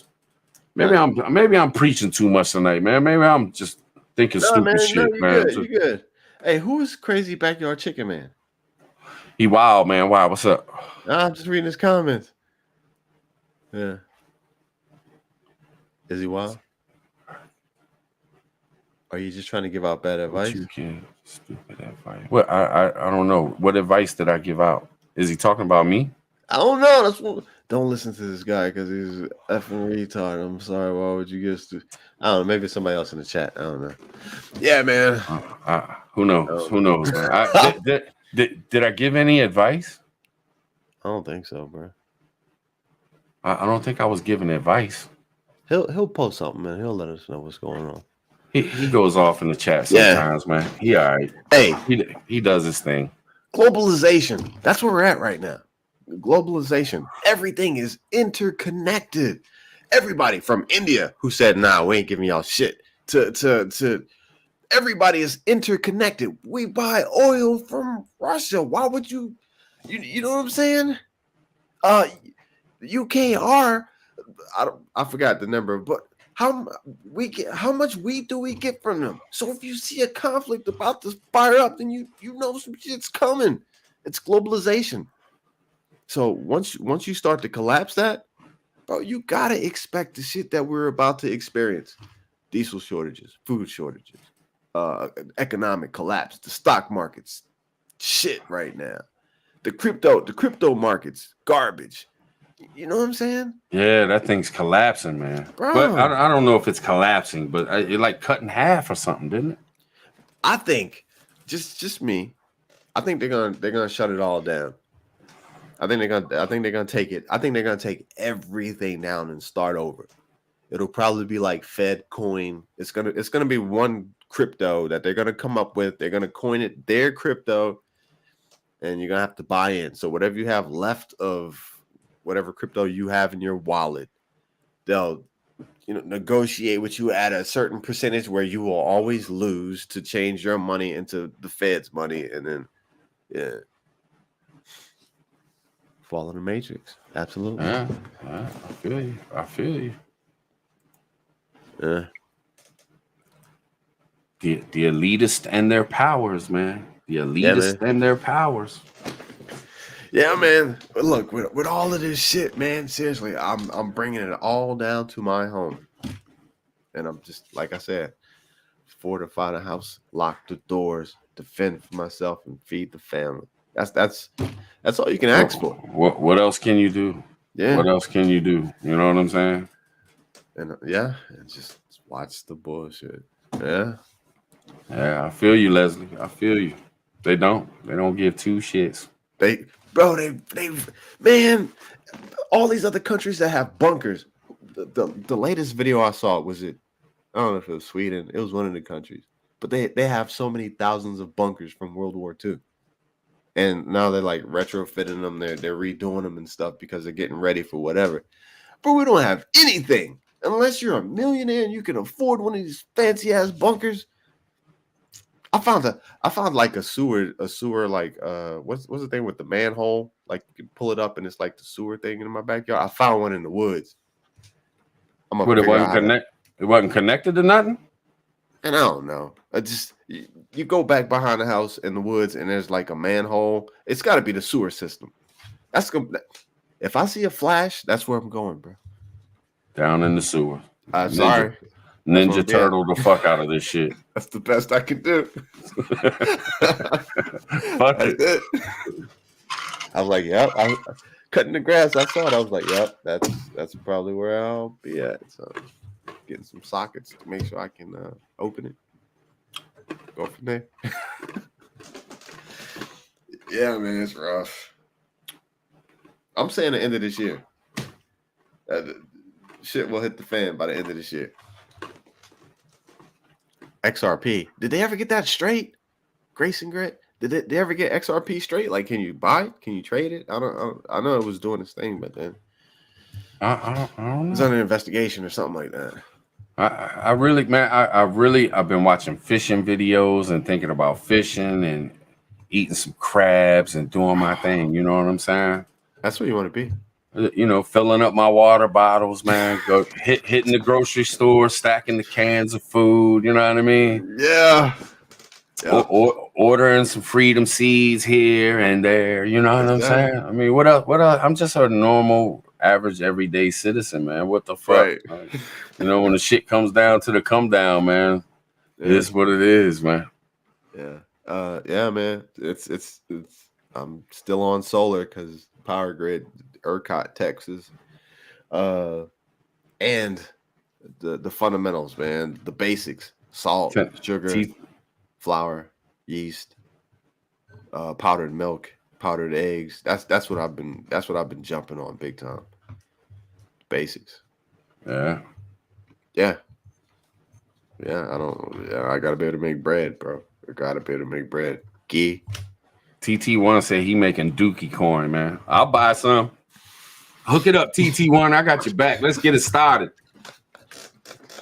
Maybe I'm preaching too much tonight, man. Maybe I'm just thinking stupid shit, man. Good, you good. Hey, who is Crazy Backyard Chicken Man? He wild, man. Wow, what's up? I'm just reading his comments. Yeah. Is he wild? Are you just trying to give out bad advice? You can stupid advice. Well, I don't know. What advice did I give out? Is he talking about me? I don't know. Don't listen to this guy because he's effing retard. I'm sorry. Why would you get I don't know. Maybe somebody else in the chat. I don't know. Yeah, man. Who knows? Who knows? Did I give any advice? I don't think so, bro. I don't think I was giving advice. He'll post something, man. He'll let us know what's going on. He goes off in the chat sometimes, man. He all right. Hey, he does his thing. Globalization. That's where we're at right now. Globalization. Everything is interconnected. Everybody from India who said, "Nah, we ain't giving y'all shit," to everybody is interconnected. We buy oil from Russia. Why would you know what I'm saying? UKR. I forgot the number, but how much weed do we get from them? So if you see a conflict about to fire up, then you know some shit's coming. It's globalization. So once you start to collapse that, bro, you gotta expect the shit that we're about to experience: diesel shortages, food shortages, economic collapse, the stock markets, shit right now, the crypto markets, garbage. You know what I'm saying? Yeah, that thing's collapsing, man. Bro. But I don't know if it's collapsing, but it like cut in half or something, didn't it? I think just me. I think they're gonna shut it all down. I think they're gonna take it. I think they're gonna take everything down and start over. It'll probably be like Fed coin. It's gonna be one crypto that they're gonna come up with. They're gonna coin it their crypto, and you're gonna have to buy in. So whatever you have left of whatever crypto you have in your wallet, they'll negotiate with you at a certain percentage where you will always lose to change your money into the Fed's money, and then fall in the matrix. Absolutely. Yeah, I feel you. Yeah. The elitists and their powers, man. The elitists and their powers. Yeah, man. But look, with all of this shit, man, seriously, I'm bringing it all down to my home, and I'm just, like I said, fortify the house, lock the doors, defend for myself, and feed the family. That's all you can ask for. What else can you do? Yeah. What else can you do? You know what I'm saying? And and just watch the bullshit. Yeah. Yeah, I feel you, Leslie. I feel you. They don't give two shits. They man, all these other countries that have bunkers. The latest video I saw was I don't know if it was Sweden. It was one of the countries, but they have so many thousands of bunkers from World War II, and now they're like retrofitting them. They're redoing them and stuff because they're getting ready for whatever. But we don't have anything unless you're a millionaire and you can afford one of these fancy ass bunkers. I found like a sewer like what's the thing with the manhole? Like you can pull it up and it's like the sewer thing in my backyard. I found one in the woods. But it wasn't connected to nothing? And I don't know. You go back behind the house in the woods and there's like a manhole. It's got to be the sewer system. If I see a flash, that's where I'm going, bro. Down in the sewer. Sorry. Ninja Turtle the fuck out of this shit. That's the best I can do. Fuck it. I was like, yeah, cutting the grass. I saw it. I was like, yep, that's probably where I'll be at. So getting some sockets to make sure I can open it. Go from there. Yeah, man, it's rough. I'm saying the end of this year. Shit will hit the fan by the end of this year. XRP. Did they ever get that straight? Grace and Grit? Did they ever get XRP straight? Like, can you buy it? Can you trade it? I know it was doing its thing, but then I don't know. it's under investigation or something like that. I really, man, I've been watching fishing videos and thinking about fishing and eating some crabs and doing my thing. You know what I'm saying? That's what you want to be. You know, filling up my water bottles, man. Go hitting the grocery store, stacking the cans of food. You know what I mean? Yeah. Or ordering some freedom seeds here and there. You know what I'm saying? I mean, what else? I'm just a normal, average, everyday citizen, man. What the fuck? Right. Like, you know, when the shit comes down to the come down, man, it is what it is, man. Yeah. Yeah, man. It's I'm still on solar because power grid, ERCOT, Texas. And the fundamentals, man. The basics. Salt, sugar, flour, yeast, powdered milk, powdered eggs. That's what I've been jumping on big time. Basics. Yeah. Yeah. Yeah, I gotta be able to make bread, bro. I gotta be able to make bread. Ghee. TT1 said he making dookie corn, man. I'll buy some. Hook it up, TT1. I got your back. Let's get it started.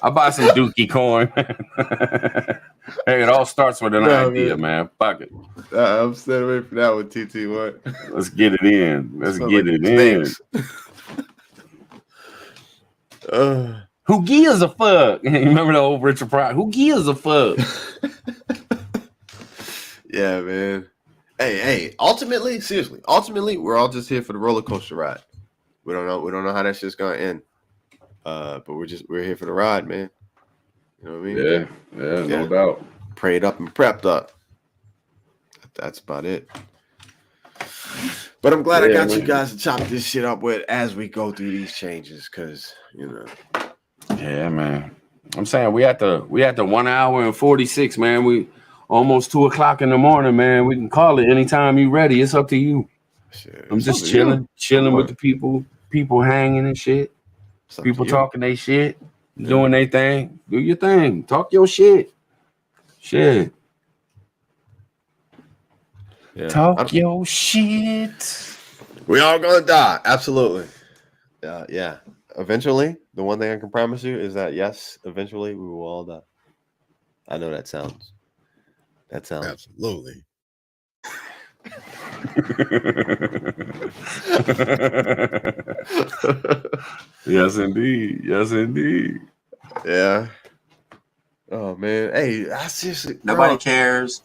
I'll buy some dookie corn. Hey, it all starts with an idea, man. Fuck it. I'm staying away from that one, TT1. Let's get it in. Let's get it in. Who gives a fuck? Remember the old Richard Pryor? Who gives a fuck? Yeah, man. Hey, ultimately, we're all just here for the roller coaster ride. We don't know how that shit's gonna end. But we're here for the ride, man. You know what I mean? Yeah, no doubt. Prayed up and prepped up. That's about it. But I'm glad I got you guys to chop this shit up with as we go through these changes, because Yeah, man. I'm saying we at the 1 hour and 46, man. We almost 2 o'clock in the morning, man. We can call it anytime you ready. It's up to you. Shit, I'm just chilling with the people hanging and shit. People talking their shit, doing their thing. Do your thing. Talk your shit. Shit. Yeah. Talk your shit. We all gonna die. Absolutely. Yeah. Eventually, the one thing I can promise you is that yes, eventually we will all die. I know that sounds. Absolutely. Yes, indeed. Yeah. Oh man. Hey, I seriously. Nobody cares.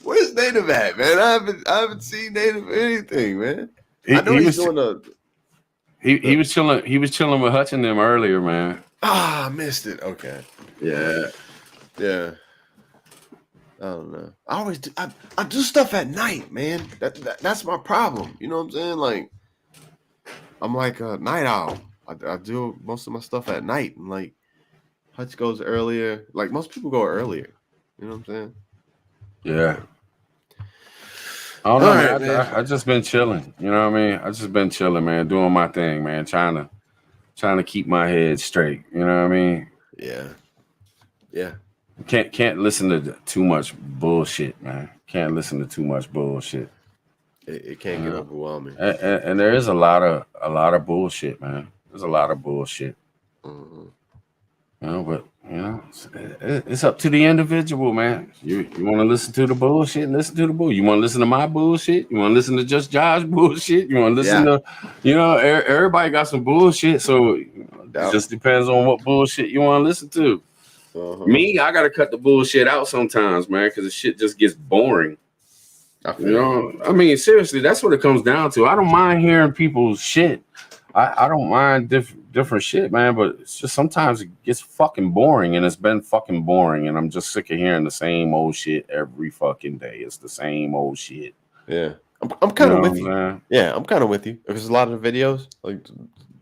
Where's Native at, man? I haven't seen Native anything, man. I know he's doing a. He was chilling. He was chilling with Hutch and them earlier, man. I missed it. Okay. Yeah. I don't know. I always do. I do stuff at night, man. That's my problem. You know what I'm saying? Like, I'm like a night owl. I do most of my stuff at night, and like Hutch goes earlier. Like most people go earlier. You know what I'm saying? Yeah. I don't know, man. I just been chilling. You know what I mean? I just been chilling, man, doing my thing, man, trying to keep my head straight. You know what I mean? Yeah. Can't listen to too much bullshit, man. Can't listen to too much bullshit. It can't get overwhelming. And there is a lot of bullshit, man. There's a lot of bullshit. Mm-hmm. You know, but it's up to the individual, man. You want to listen to the bullshit? Listen to the bull. You want to listen to my bullshit? You want to listen to just Josh bullshit? You want to listen to, everybody got some bullshit. So it just depends on what bullshit you want to listen to. Uh-huh. Me, I gotta cut the bullshit out sometimes, man, because the shit just gets boring. I mean, seriously, that's what it comes down to. I don't mind hearing people's shit. I don't mind different shit, man, but it's just sometimes it gets fucking boring, and it's been fucking boring, and I'm just sick of hearing the same old shit every fucking day. It's the same old shit. Yeah, I'm kind of with you. Man? Yeah, I'm kind of with you. Because a lot of the videos, like the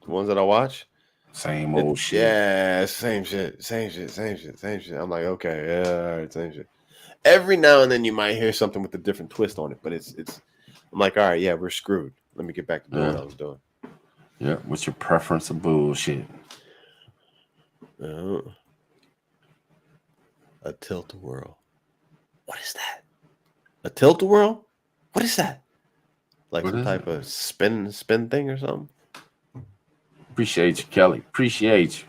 ones that I watch, same old shit. Yeah, same shit. I'm like, okay, yeah, all right, same shit. Every now and then you might hear something with a different twist on it, but it's. I'm like, all right, yeah, we're screwed. Let me get back to doing what I was doing. Yeah, what's your preference of bullshit? A tilt-a-whirl. What is that? A tilt-a-whirl? What is that? Like some type of spin thing or something? Appreciate you, Kelly. Appreciate you.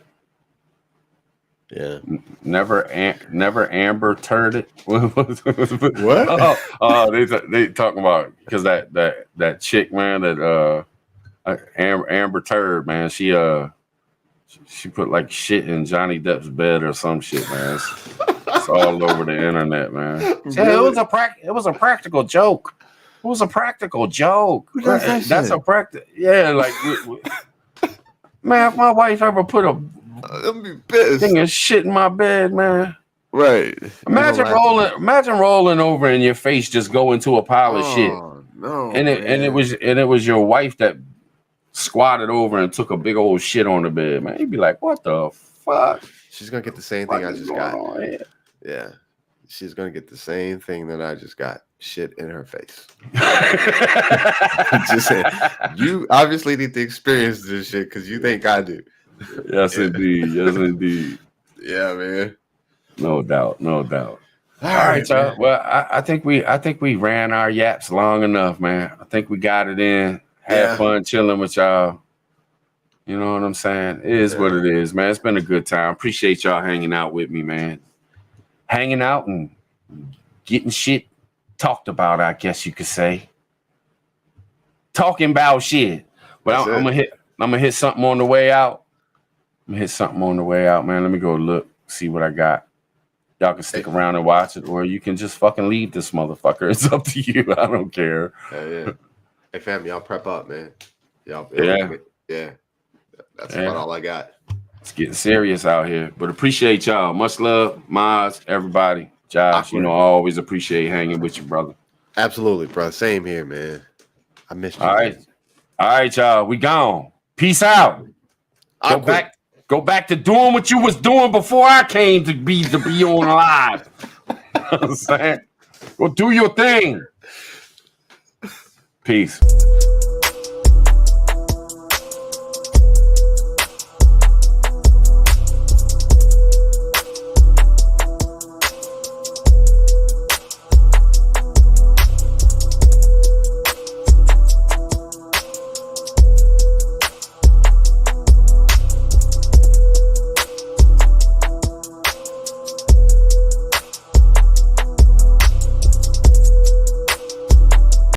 Yeah. Never Amber turded. What? Oh, they talking about because that chick, man, that Amber Turd, man, she put like shit in Johnny Depp's bed or some shit, man. It's all over the internet, man. Really? Yeah, it was a practical joke. It was a practical joke. Who does that That's shit? a practical. Yeah, like man, if my wife ever put a I'm be pissed. thing of shit in my bed, man. Right. Imagine rolling over and your face just go into a pile of shit. No. And it was your wife that squatted over and took a big old shit on the bed, man. You'd be like, what the fuck? She's gonna get the same thing I just got. Yeah. She's gonna get the same thing that I just got. Shit in her face. Just saying. You obviously need to experience this shit because you think I do. Yes, indeed. Yes, indeed. Yeah, man. No doubt. All right, y'all. Man. Well, I think we ran our yaps long enough, man. I think we got it in. Had fun chilling with y'all. You know what I'm saying? It is what it is, man. It's been a good time. Appreciate y'all hanging out with me, man. Hanging out and getting shit talked about, I guess you could say. Talking about shit. But I'm gonna hit something on the way out. Man. Let me go look, see what I got. Y'all can stick around and watch it, or you can just fucking leave this motherfucker. It's up to you. I don't care. Yeah. Hey, fam, y'all prep up, man. Y'all, yeah. That's about all I got. It's getting serious out here, but appreciate y'all. Much love, Maz, everybody. Josh, I always appreciate hanging with you, brother. Absolutely, bro. Same here, man. I missed you. All right, y'all. We gone. Peace out. Go back to doing what you was doing before I came to be on live. You know what I'm saying? Go do your thing. Peace.